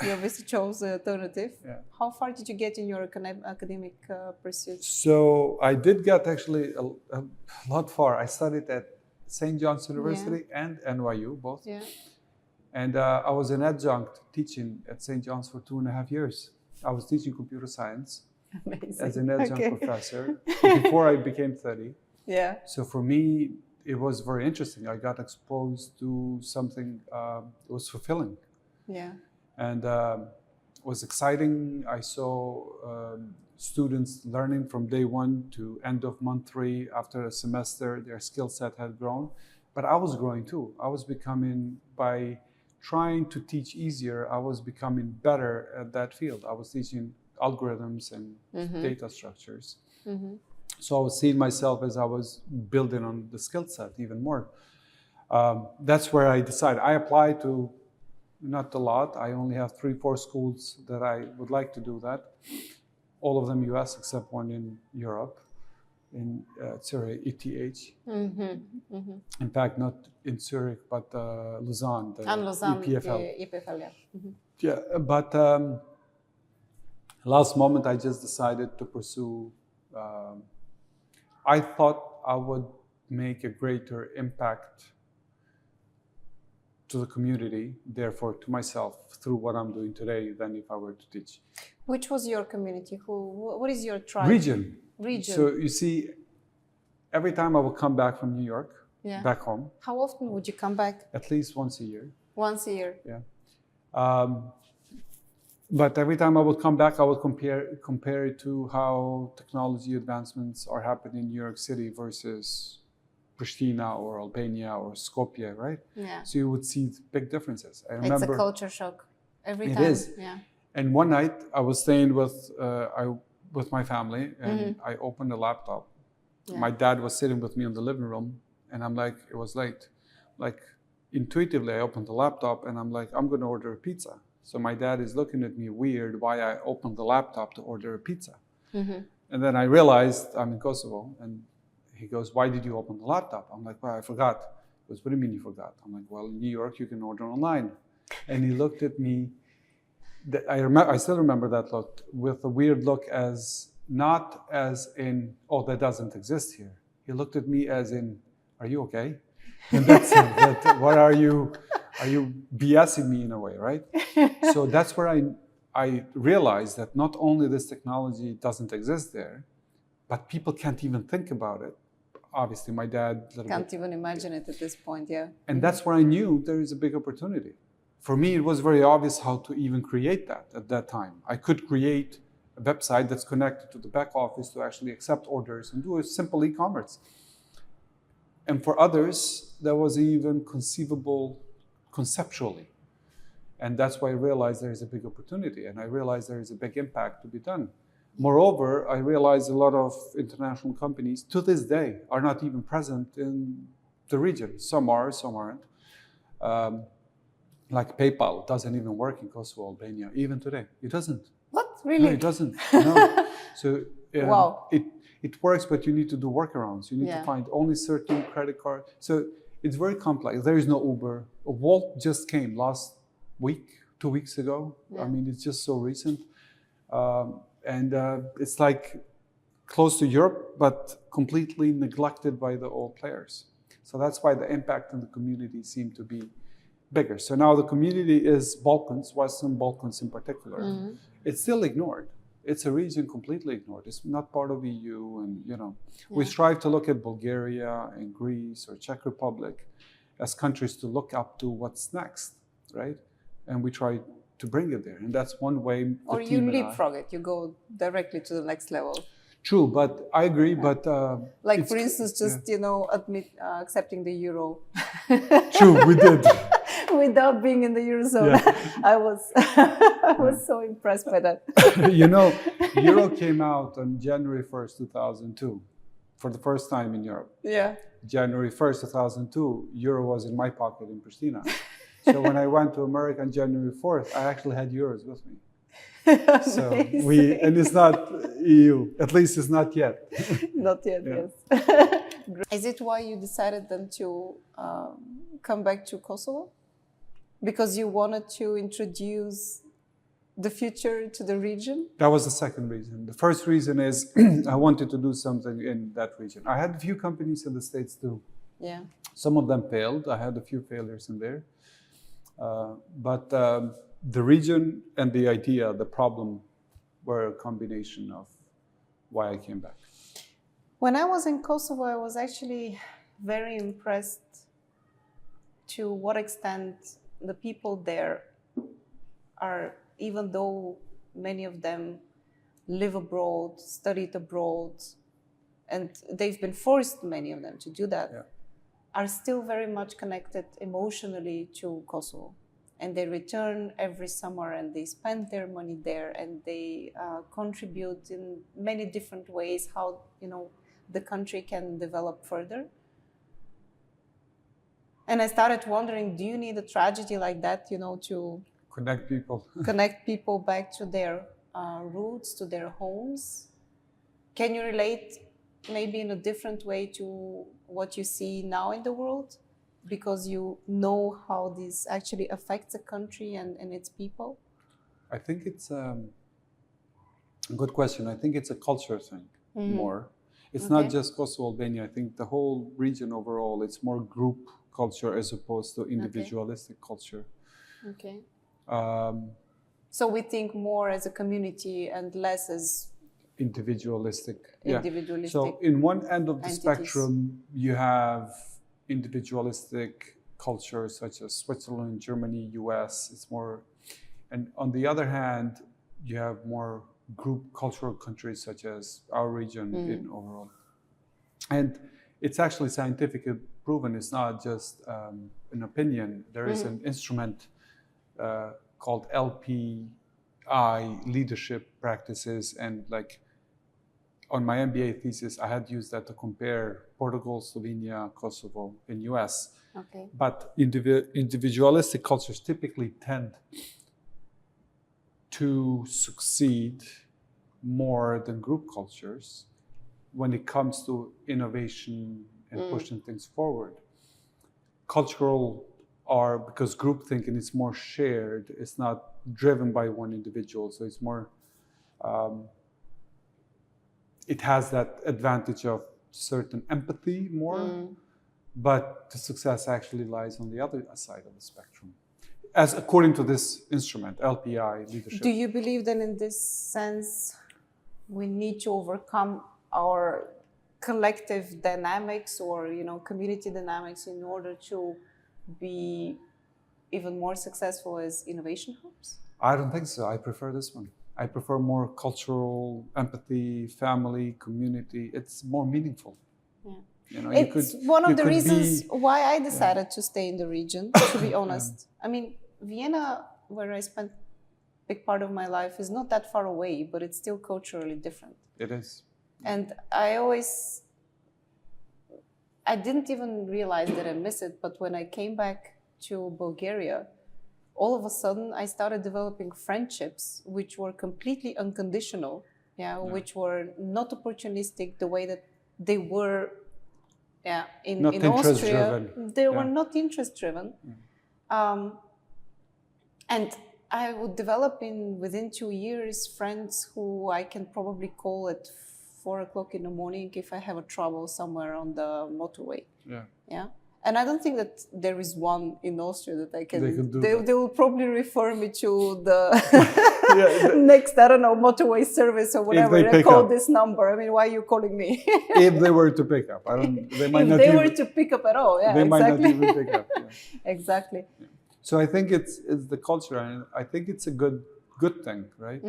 You obviously chose the alternative. Yeah. How far did you get in your academic pursuits? So I did get actually a lot far. I studied at St. John's University and NYU, both. Yeah. And I was an adjunct teaching at St. John's for 2.5 years. I was teaching computer science as an adjunct professor before I became 30. Yeah. So for me, it was very interesting. I got exposed to something that was fulfilling. Yeah. And it was exciting. I saw students learning from day 1 to end of month 3. After a semester, their skill set had grown. But I was growing too. I was becoming, by trying to teach easier, I was becoming better at that field. I was teaching algorithms and data structures. So I was seeing myself as I was building on the skill set even more. That's where I decided. I applied to not a lot. I only have 3-4 schools that I would like to do that. All of them US except one in Europe, in Zurich, ETH. In fact, not in Zurich, but Lausanne, the Lausanne, EPFL. the EPFL, yeah. Yeah, but last moment I just decided to pursue. I thought I would make a greater impact to the community, therefore to myself, through what I'm doing today than if I were to teach. Which was your community? What is your tribe? Region. Region. So you see, every time I would come back from New York, back home. How often would you come back? At least once a year. Once a year. Yeah. But every time I would come back, I would compare it to how technology advancements are happening in New York City versus Pristina or Albania or Skopje, right? Yeah. So you would see big differences. I remember it's a culture shock every time. It is. Yeah. And one night I was staying with my family, and I opened a laptop. Yeah. My dad was sitting with me in the living room, and I'm like, it was late. Like intuitively, I opened the laptop, and I'm like, I'm going to order a pizza. So my dad is looking at me weird why I opened the laptop to order a pizza. And then I realized I'm in Kosovo, and he goes, why did you open the laptop? I'm like, well, I forgot. He goes, what do you mean you forgot? I'm like, well, in New York, you can order online. And he looked at me, I still remember that look, with a weird look, as not as in, oh, that doesn't exist here. He looked at me as in, are you okay? And that's it. What are you BSing me in a way, right? So that's where I realized that not only this technology doesn't exist there, but people can't even think about it. Obviously, my dad can't even imagine it at this point, yeah. And that's where I knew there is a big opportunity. For me, it was very obvious how to even create that at that time. I could create a website that's connected to the back office to actually accept orders and do a simple e-commerce. And for others, that was even conceivable conceptually. And that's why I realized there is a big opportunity, and I realized there is a big impact to be done. Moreover, I realized a lot of international companies to this day are not even present in the region. Some are, some aren't. Like PayPal doesn't even work in Kosovo, Albania, even today. It doesn't. What? Really? No, it doesn't. No. So wow. It works, but you need to do workarounds. You need to find only certain credit cards. So it's very complex. There is no Uber. Wolt just came last week, 2 weeks ago. Yeah. I mean, it's just so recent. And it's like close to Europe, but completely neglected by the old players. So that's why the impact in the community seemed to be bigger. So now the community is Balkans, Western Balkans in particular. It's still ignored. It's a region completely ignored. It's not part of EU, and we strive to look at Bulgaria and Greece or Czech Republic, as countries to look up to what's next, right? And we try to bring it there, and that's one way. Or you leapfrog it, you go directly to the next level. True, but I agree. But like for instance, just accepting the euro. True, we did. Without being in the eurozone, I was so impressed by that. Euro came out on January 1st, 2002, for the first time in Europe. Yeah. January 1st, 2002, euro was in my pocket in Pristina. So when I went to America on January 4th, I actually had euros with me. So and it's not EU, at least it's not yet. Not yet, yes. Is it why you decided then to come back to Kosovo? Because you wanted to introduce the future to the region? That was the second reason. The first reason is I wanted to do something in that region. I had a few companies in the States too. Yeah. Some of them failed. I had a few failures in there. But the region and the idea, the problem, were a combination of why I came back. When I was in Kosovo, I was actually very impressed to what extent the people there are, even though many of them live abroad, studied abroad, and they've been forced, many of them, to do that, are still very much connected emotionally to Kosovo. And they return every summer and they spend their money there, and they contribute in many different ways how the country can develop further. And I started wondering, do you need a tragedy like that, to connect people back to their roots, to their homes? Can you relate maybe in a different way to what you see now in the world? Because you know how this actually affects a country and its people? I think it's a good question. I think it's a culture thing more. It's not just Kosovo, Albania. I think the whole region overall, it's more group culture as opposed to individualistic culture. Okay. So we think more as a community and less as individualistic. Individualistic. So in one end of the entities. spectrum, you have individualistic cultures such as Switzerland, Germany, US. It's more, and on the other hand, you have more group cultural countries such as our region in overall. And it's actually scientifically proven. It's not just an opinion. There is an instrument called LPI, leadership practices, and like on my MBA thesis, I had used that to compare Portugal, Slovenia, Kosovo, and US. Okay. But individualistic cultures typically tend to succeed more than group cultures when it comes to innovation and pushing things forward. Cultural are, because group thinking is more shared, it's not driven by one individual, so it's more, it has that advantage of certain empathy more, but the success actually lies on the other side of the spectrum. As according to this instrument, LPI, leadership. Do you believe that in this sense, we need to overcome our collective dynamics or, community dynamics in order to be even more successful as innovation hubs? I don't think so. I prefer this one. I prefer more cultural empathy, family, community. It's more meaningful. Yeah. It's one of the reasons why I decided to stay in the region, to be honest. I mean, Vienna, where I spent a big part of my life, is not that far away, but it's still culturally different. It is. And I didn't even realize that I miss it, but when I came back to Bulgaria, all of a sudden I started developing friendships which were completely unconditional, which were not opportunistic the way that they were in Austria. They were not interest driven. And I would develop within 2 years friends who I can probably call at 4 o'clock in the morning if I have a trouble somewhere on the motorway. And I don't think that there is one in Austria that I can. They can do that. They will probably refer me to the Yeah, next, I don't know, motorway service or whatever. they They pick call up. this number. I mean, why are you calling me? if they were to pick up, I don't. They might If not they even, were to pick up at all, yeah, they might exactly. not even pick up. Yeah. Exactly. So I think it's the culture, and I think it's a good thing, right?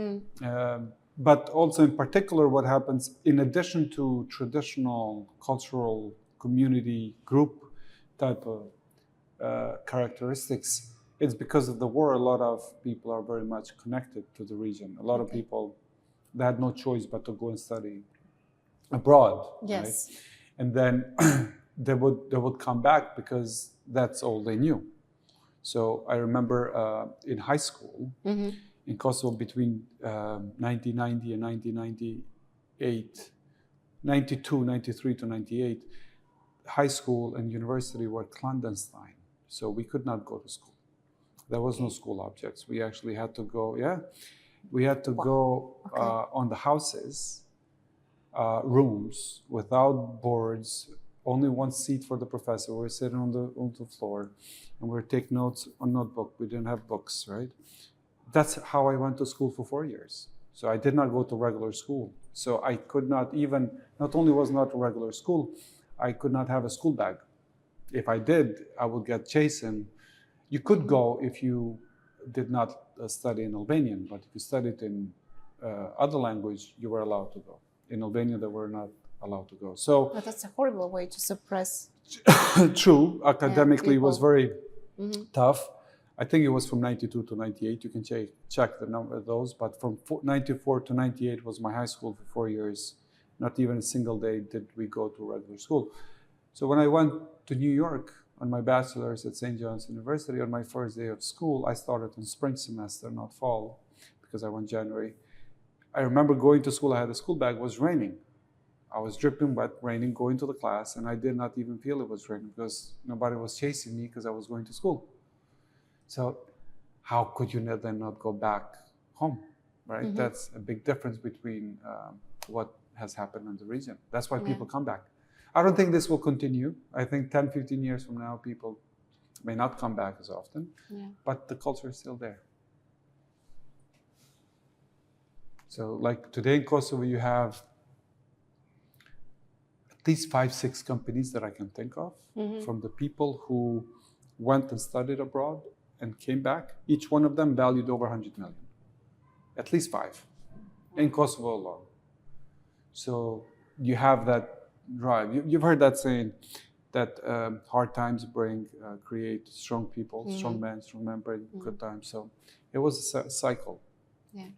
But also in particular, what happens in addition to traditional cultural community group type of characteristics, it's because of the war. A lot of people are very much connected to the region. A lot of people, they had no choice but to go and study abroad. Yes. Right? And then they would come back because that's all they knew. So I remember in high school in Kosovo between 1990 and 1998, 92, 93 to 98, high school and university were clandestine. So we could not go to school. There was no school objects. We actually had to go, we had to go on the houses, rooms without boards, only one seat for the professor. We were sitting on the floor and we were taking notes on notebook. We didn't have books, right? That's how I went to school for 4 years. So I did not go to regular school. So I could not even, not only was not a regular school, I could not have a school bag. If I did, I would get chastened. You could go if you did not study in Albanian, but if you studied in other language, you were allowed to go. In Albania, they were not allowed to go. So But that's a horrible way to suppress. true, academically it was very tough. I think it was from 92 to 98. You can check the number of those, but from 94 to 98 was my high school for 4 years. Not even a single day did we go to regular school. So when I went to New York on my bachelor's at St. John's University, on my first day of school, I started in spring semester, not fall, because I went January. I remember going to school, I had a school bag, it was raining. I was dripping wet, raining, going to the class, and I did not even feel it was raining because nobody was chasing me because I was going to school. So how could you then not go back home, right? That's a big difference between what has happened in the region. That's why people come back. I don't think this will continue. I think 10, 15 years from now, people may not come back as often, but the culture is still there. So like today in Kosovo, you have at least 5, 6 companies that I can think of from the people who went and studied abroad and came back. Each one of them valued over 100 million. At least 5 in Kosovo alone. So you have that drive. You've heard that saying that hard times create strong people, strong men bring good times. So it was a cycle. Yeah.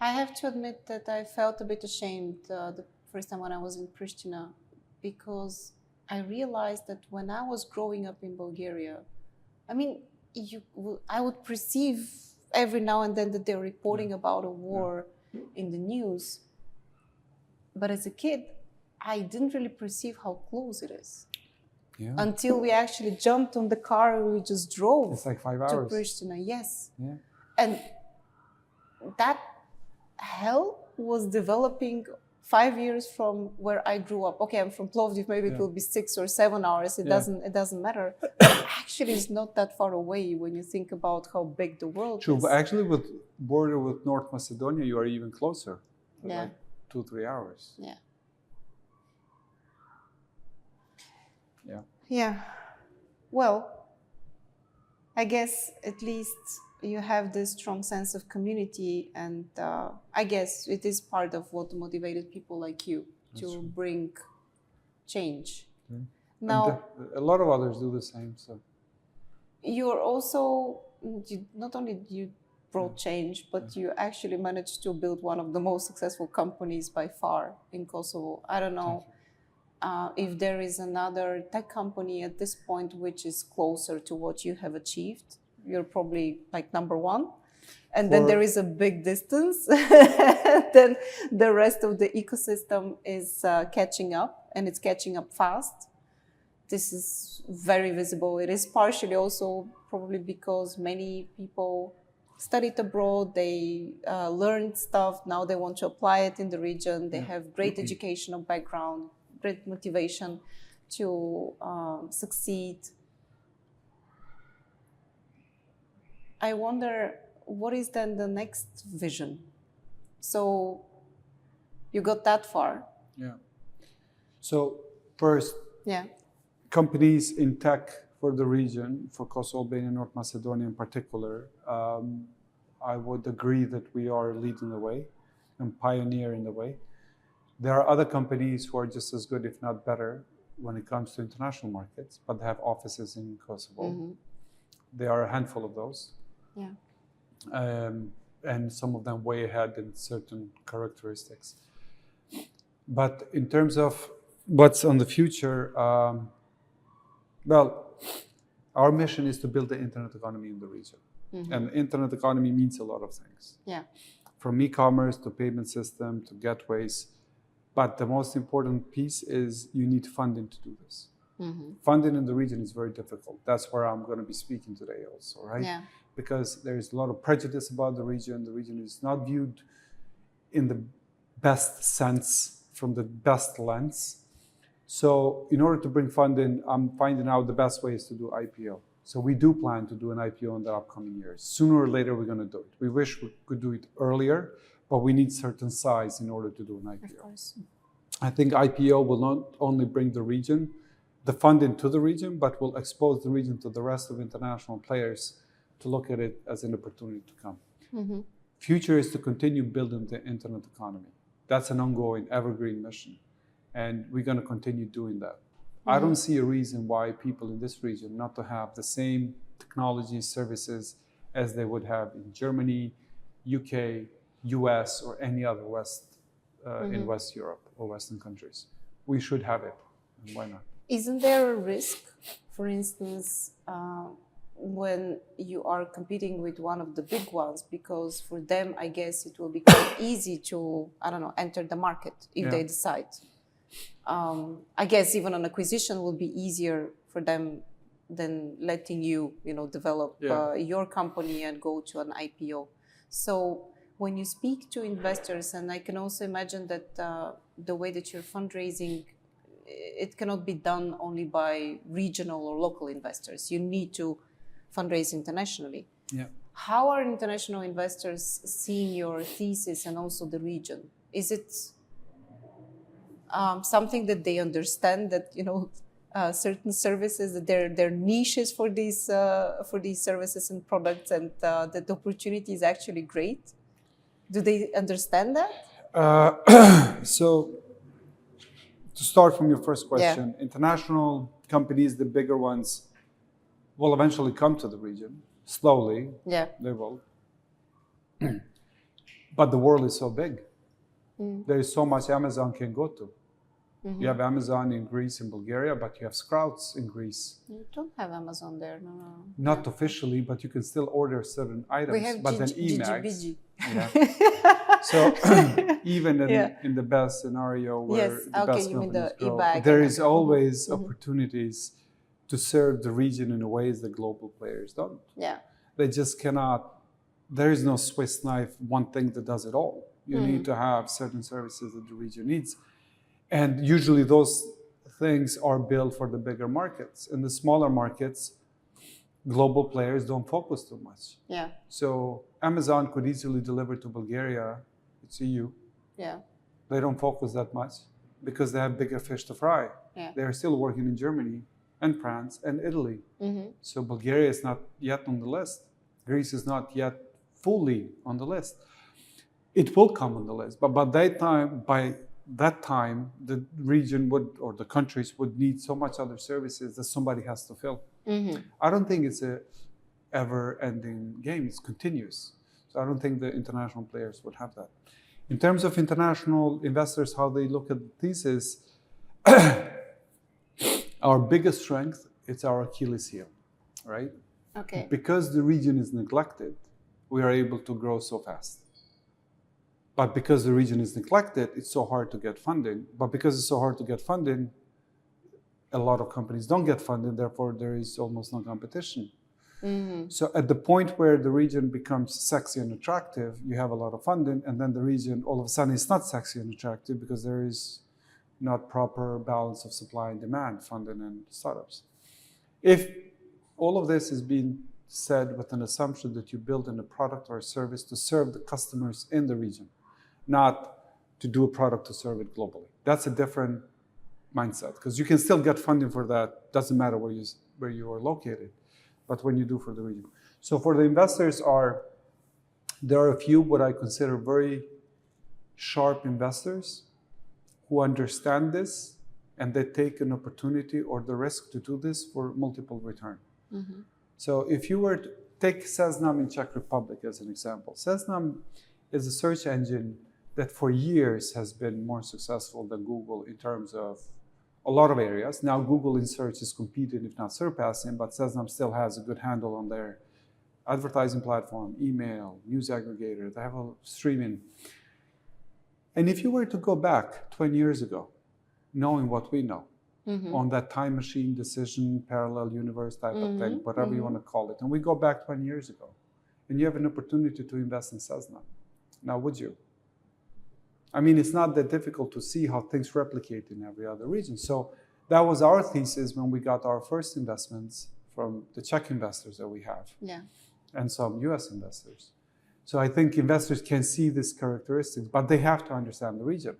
I have to admit that I felt a bit ashamed the first time when I was in Pristina, because I realized that when I was growing up in Bulgaria, I mean, I would perceive every now and then that they're reporting about a war in the news. But as a kid, I didn't really perceive how close it is. Yeah. Until we actually jumped on the car and we just drove. It's like 5 hours. To Pristina, yes. Yeah. And that hell was developing 5 years from where I grew up. Okay, I'm from Plovdiv, maybe it will be 6 or 7 hours. It doesn't matter. Actually, it's not that far away when you think about how big the world is. True, but actually with border with North Macedonia, you are even closer. Yeah. Like 2-3 hours. Yeah. Yeah. Yeah. Well, I guess at least you have this strong sense of community, and I guess it is part of what motivated people like you to bring change. Yeah. Now, a lot of others do the same. So you're also, not only you brought change, but you actually managed to build one of the most successful companies by far in Kosovo. I don't know if there is another tech company at this point which is closer to what you have achieved. You're probably like number one. And then there is a big distance. Then the rest of the ecosystem is catching up, and it's catching up fast. This is very visible. It is partially also probably because many people studied abroad, they learned stuff, now they want to apply it in the region, they have great educational background, great motivation. to succeed. I wonder, what is then the next vision? So you got that far. Yeah. So first, Yeah. companies in tech for the region, for Kosovo, Albania, North Macedonia in particular, I would agree that we are leading the way and pioneering the way. There are other companies who are just as good, if not better, when it comes to international markets, but they have offices in Kosovo. Mm-hmm. There are a handful of those. Yeah. And some of them way ahead in certain characteristics. But in terms of what's on the future, well, our mission is to build the internet economy in the region. Mm-hmm. And the internet economy means a lot of things. Yeah. From e-commerce to payment system to gateways. But the most important piece is you need funding to do this. Mm-hmm. Funding in the region is very difficult. That's where I'm going to be speaking today also, right? Yeah. Because there's a lot of prejudice about the region. The region is not viewed in the best sense, from the best lens. So in order to bring funding, I'm finding out the best way is to do IPO. So we do plan to do an IPO in the upcoming years. Sooner or later, we're going to do it. We wish we could do it earlier, but we need certain size in order to do an IPO. Of course. I think IPO will not only bring the funding to the region, but will expose the region to the rest of international players to look at it as an opportunity to come. Mm-hmm. Future is to continue building the internet economy. That's an ongoing, evergreen mission. And we're going to continue doing that. Mm-hmm. I don't see a reason why people in this region not to have the same technology services as they would have in Germany, UK, US, or any other in West Europe or Western countries. We should have it. And why not? Isn't there a risk, for instance, when you are competing with one of the big ones, because for them, I guess it will become easy to, enter the market if they decide. I guess even an acquisition will be easier for them than letting you, develop your company and go to an IPO. So when you speak to investors, and I can also imagine that the way that you're fundraising, it cannot be done only by regional or local investors. You need to fundraise internationally. Yeah. How are international investors seeing your thesis and also the region? Is it something that they understand that certain services, that there are niches for these services and products, and that the opportunity is actually great? Do they understand that? So, to start from your first question, international companies, the bigger ones, will eventually come to the region. Slowly, they will. But the world is so big. There is so much Amazon can go to. Mm-hmm. You have Amazon in Greece and Bulgaria, but you have Sprouts in Greece. You don't have Amazon there, no. Not officially, but you can still order certain items. We have but then Emacs. Yeah. So even in the best scenario where the best companies grow, there is always opportunities to serve the region in ways that global players don't. Yeah. They just cannot. There is no Swiss knife, one thing that does it all. You need to have certain services that the region needs. And usually those things are built for the bigger markets. In the smaller markets, global players don't focus too much. Yeah. So Amazon could easily deliver to Bulgaria, it's EU. Yeah. They don't focus that much because they have bigger fish to fry. Yeah. They're still working in Germany and France and Italy. Mm-hmm. So Bulgaria is not yet on the list. Greece is not yet fully on the list. It will come on the list, but by that time, the region or the countries would need so much other services that somebody has to fill. Mm-hmm. I don't think it's a ever-ending game. It's continuous. So I don't think the international players would have that. In terms of international investors, how they look at the thesis, our biggest strength, it's our Achilles heel, right? Okay. Because the region is neglected, we are able to grow so fast. But because the region is neglected, it's so hard to get funding. But because it's so hard to get funding, a lot of companies don't get funded, therefore there is almost no competition. Mm-hmm. So at the point where the region becomes sexy and attractive, you have a lot of funding, and then the region all of a sudden is not sexy and attractive because there is not proper balance of supply and demand, funding and startups. If all of this is being said with an assumption that you build in a product or a service to serve the customers in the region, not to do a product to serve it globally. That's a different mindset, because you can still get funding for that, doesn't matter where you are located, but when you do for the region. So for the investors there are a few what I consider very sharp investors who understand this, and they take an opportunity or the risk to do this for multiple return. Mm-hmm. So if you were to take Seznam in Czech Republic as an example, Seznam is a search engine that for years has been more successful than Google in terms of a lot of areas. Now Google in search is competing, if not surpassing, but Seznam still has a good handle on their advertising platform, email, news aggregator, they have a streaming. And if you were to go back 20 years ago, knowing what we know, mm-hmm. on that time machine decision, parallel universe type mm-hmm. of thing, whatever mm-hmm. you want to call it, and we go back 20 years ago, and you have an opportunity to invest in Seznam, now would you? I mean, it's not that difficult to see how things replicate in every other region. So that was our thesis when we got our first investments from the Czech investors that we have, yeah. and some US investors. So I think investors can see these characteristics, but they have to understand the region.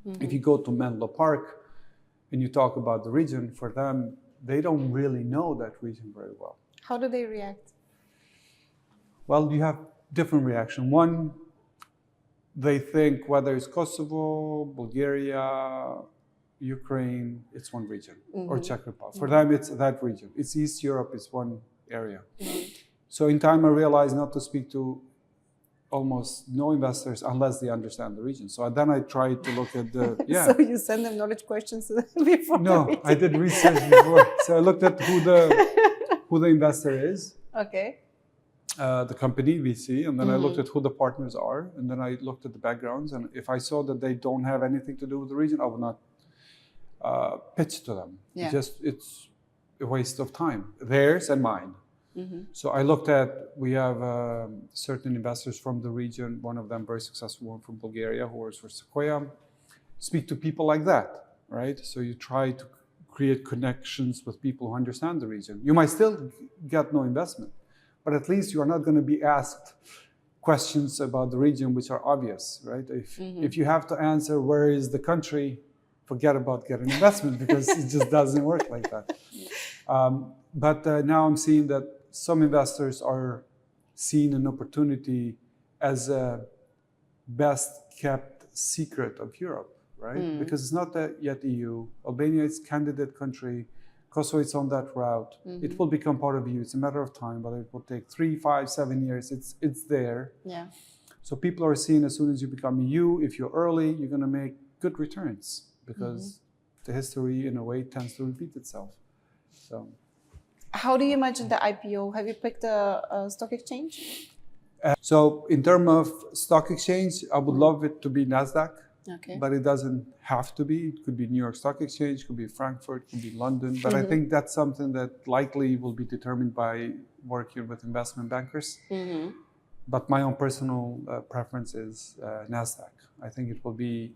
Mm-hmm. If you go to Menlo Park and you talk about the region, for them, they don't really know that region very well. How do they react? Well, you have different reaction. One, they think whether it's Kosovo, Bulgaria, Ukraine, it's one region, mm-hmm. or Czech Republic. For them, it's that region. It's East Europe, it's one area. Mm-hmm. So in time, I realized not to speak to almost no investors unless they understand the region. So then I tried to look at the, yeah. So you send them knowledge questions before? No, I did research before. So I looked at who the investor is. Okay. The company, VC, and then mm-hmm. I looked at who the partners are, and then I looked at the backgrounds, and if I saw that they don't have anything to do with the region, I would not pitch to them. Yeah. It's a waste of time, theirs and mine. Mm-hmm. So I looked at, we have certain investors from the region, one of them very successful one from Bulgaria who works for Sequoia. Speak to people like that, right? So you try to create connections with people who understand the region. You might still get no investment, but at least you are not going to be asked questions about the region which are obvious, right? If you have to answer where is the country, forget about getting investment because it just doesn't work like that. But now I'm seeing that some investors are seeing an opportunity as a best kept secret of Europe, right? Because it's not yet EU. Albania is candidate country. Kosovo is on that route. It will become part of EU. It's a matter of time, whether it will take 3, 5, 7 years. It's there. Yeah. So people are seeing as soon as you become EU, if you're early, you're going to make good returns because the history, in a way, tends to repeat itself. So, how do you imagine the IPO? Have you picked a stock exchange? So in terms of stock exchange, I would love it to be NASDAQ, but it doesn't have to be. It could be New York Stock Exchange, could be Frankfurt, could be London. But I think that's something that likely will be determined by working with investment bankers. But my own personal preference is NASDAQ. I think it will be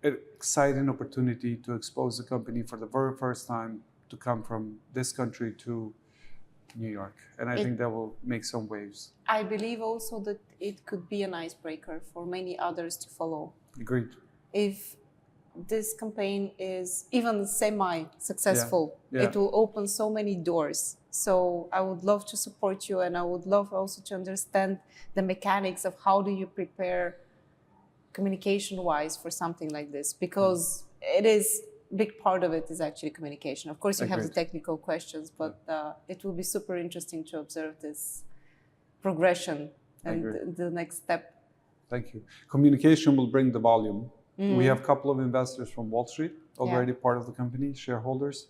an exciting opportunity to expose the company for the very first time to come from this country to New York. And I think that will make some waves. I believe also that it could be an icebreaker for many others to follow. Agreed. If this campaign is even semi-successful, it will open so many doors. So I would love to support you, and I would love also to understand the mechanics of how do you prepare communication-wise for something like this, because it is big part of it is actually communication. Of course, you have the technical questions, but it will be super interesting to observe this progression and the next step. Thank you. Communication will bring the volume. We have a couple of investors from Wall Street already part of the company, shareholders.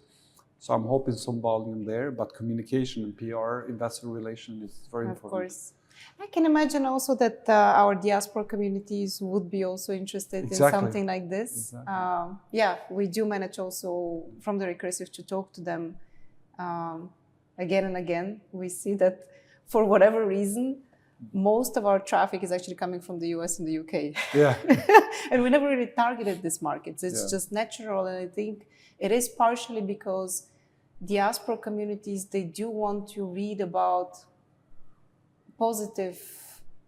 So I'm hoping some volume there, but communication and PR, investor relation is very important. Of course. I can imagine also that our diaspora communities would be also interested in something like this. We do manage also from the Recursive to talk to them again and again. We see that for whatever reason, most of our traffic is actually coming from the US and the UK. Yeah. And we never really targeted these markets. It's Yeah. just natural. And I think it is partially because diaspora communities, they do want to read about positive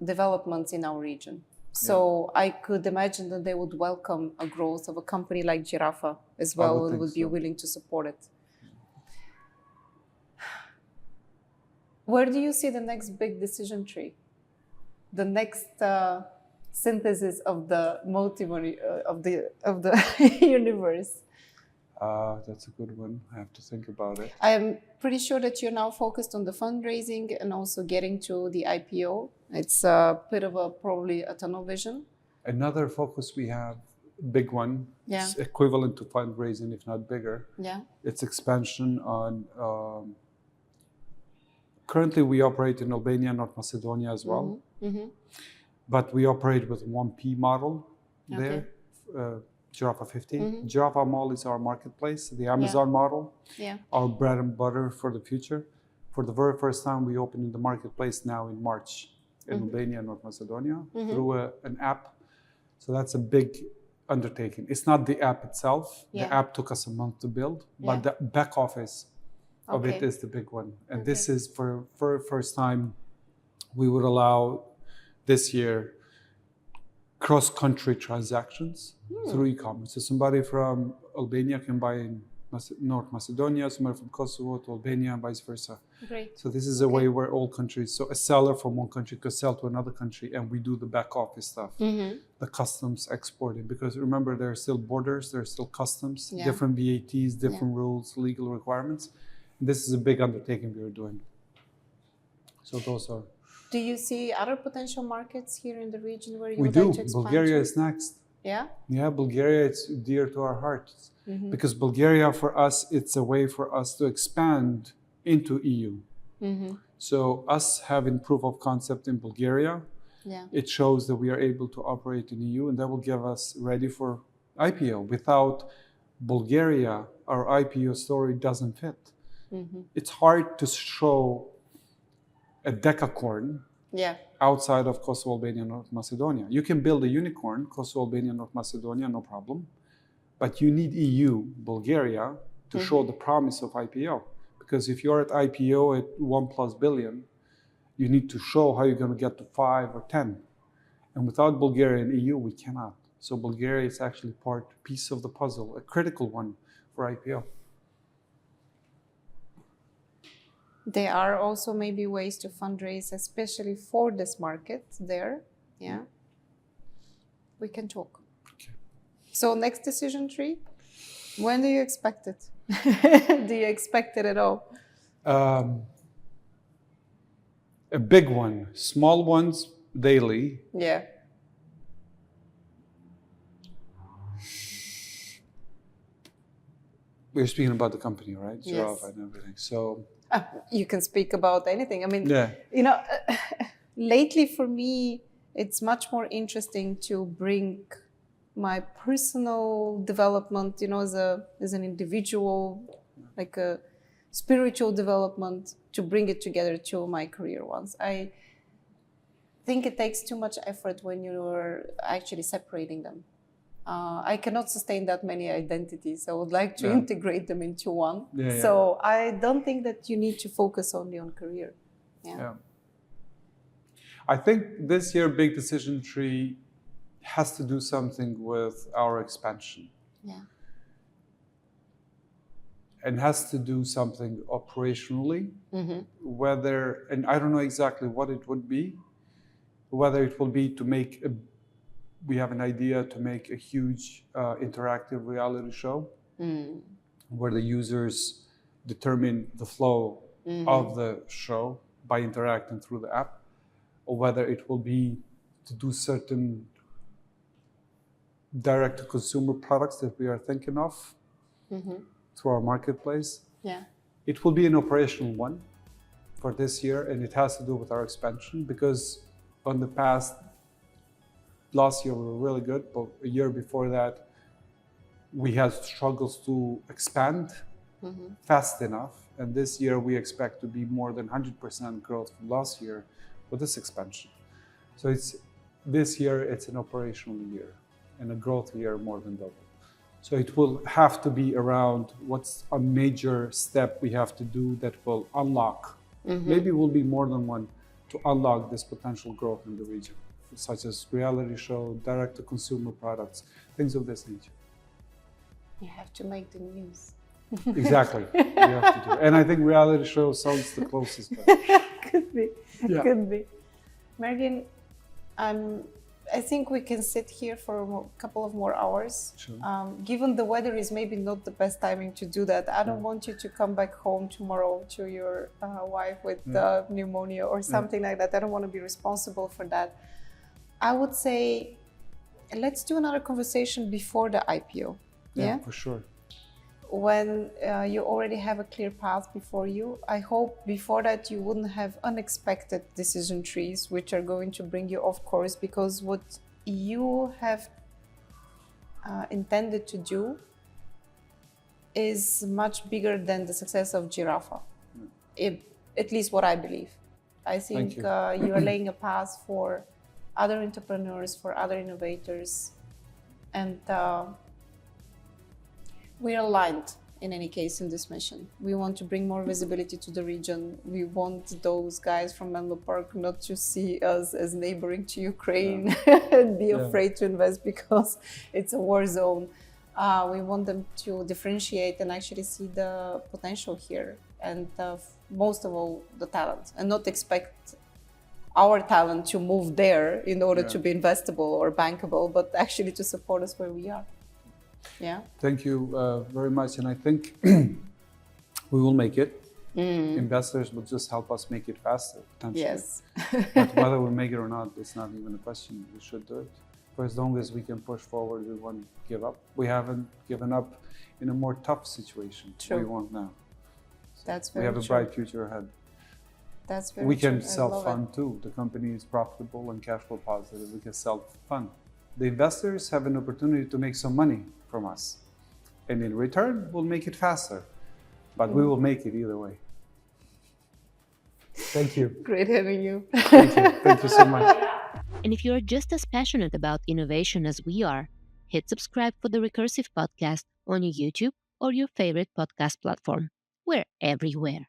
developments in our region. So I could imagine that they would welcome a growth of a company like Gjirafa as well and would be willing to support it. Where do you see the next big decision tree? The next synthesis of the of the universe? That's a good one. I have to think about it. I am pretty sure that you're now focused on the fundraising and also getting to the IPO. It's a bit of probably a tunnel vision. Another focus we have, big one, it's equivalent to fundraising, if not bigger. Yeah. It's expansion on. Currently, we operate in Albania, North Macedonia as well. But we operate with 1P model there. Gjirafa 50. Gjirafa Mall is our marketplace, the Amazon model, our bread and butter for the future. For the very first time, we opened in the marketplace now in March in Albania, North Macedonia, through an app. So that's a big undertaking. It's not the app itself. The app took us a month to build, but the back office of it is the big one. And this is for first time, we would allow this year cross-country transactions through e-commerce. So somebody from Albania can buy in North Macedonia, somebody from Kosovo to Albania, and vice versa. Great. So this is a way where all countries, so a seller from one country could sell to another country, and we do the back office stuff, the customs exporting. Because remember, there are still borders, there are still customs, different VATs, different rules, legal requirements. This is a big undertaking we are doing. So those are. Do you see other potential markets here in the region where you would like to expand? Bulgaria is next. Yeah? Yeah, Bulgaria is dear to our hearts. Because Bulgaria, for us, it's a way for us to expand into EU. So us having proof of concept in Bulgaria, it shows that we are able to operate in EU, and that will give us ready for IPO. Without Bulgaria, our IPO story doesn't fit. It's hard to show a decacorn outside of Kosovo, Albania, North Macedonia. You can build a unicorn, Kosovo, Albania, North Macedonia, no problem. But you need EU, Bulgaria, to show the promise of IPO. Because if you're at IPO at $1+ billion, you need to show how you're going to get to 5 or 10. And without Bulgaria and EU, we cannot. So Bulgaria is actually piece of the puzzle, a critical one for IPO. There are also maybe ways to fundraise, especially for this market there. Yeah. We can talk. Okay. So next decision tree, when do you expect it? Do you expect it at all? A big one. Small ones, daily. Yeah. We're speaking about the company, right? Yes. Gjirafa and everything. So you can speak about anything. I mean, you know, lately for me, it's much more interesting to bring my personal development, you know, as an individual, like a spiritual development, to bring it together to my career ones. I think it takes too much effort when you're actually separating them. I cannot sustain that many identities. I would like to integrate them into one. So I don't think that you need to focus only on career. I think this year big decision tree has to do something with our expansion. And has to do something operationally, whether, and I don't know exactly what it would be, whether it will be to make we have an idea to make a huge interactive reality show where the users determine the flow of the show by interacting through the app, or whether it will be to do certain direct-to-consumer products that we are thinking of through our marketplace. It will be an operational one for this year, and it has to do with our expansion, because on the last year we were really good, but a year before that we had struggles to expand fast enough. And this year we expect to be more than 100% growth from last year, with this expansion. So this year it's an operational year and a growth year more than double. So it will have to be around what's a major step we have to do that will unlock. Maybe it will be more than one to unlock this potential growth in the region, such as reality show, direct-to-consumer products, things of this nature. You have to make the news. Exactly, you have to do. And I think reality show sounds the closest. Could be, Yeah. could be. Mergim, I think we can sit here for a couple of more hours. Sure. Given the weather is maybe not the best timing to do that, I don't want you to come back home tomorrow to your wife with pneumonia or something like that. I don't want to be responsible for that. I would say, let's do another conversation before the IPO. Yeah, for sure. When you already have a clear path before you, I hope before that you wouldn't have unexpected decision trees which are going to bring you off course, because what you have intended to do is much bigger than the success of Gjirafa. At least what I believe. I think you are laying a path for other entrepreneurs, for other innovators, and we are aligned in any case in this mission. We want to bring more visibility to the region. We want those guys from Menlo Park not to see us as neighboring to Ukraine and be afraid to invest because it's a war zone. We want them to differentiate and actually see the potential here, and most of all, the talent, and not expect our talent to move there in order to be investable or bankable, but actually to support us where we are. Yeah. Thank you very much. And I think we will make it. Investors will just help us make it faster, potentially. Yes. But whether we make it or not, it's not even a question. We should do it. For as long as we can push forward, we won't give up. We haven't given up in a more tough situation. True. We won't now. So that's very we have a bright future ahead. That's very we can true. self-fund too. The company is profitable and cash flow positive. We can self-fund. The investors have an opportunity to make some money from us. And in return, we'll make it faster. But we will make it either way. Thank you. Great having you. Thank you. Thank you so much. And if you're just as passionate about innovation as we are, hit subscribe for the Recursive podcast on your YouTube or your favorite podcast platform. We're everywhere.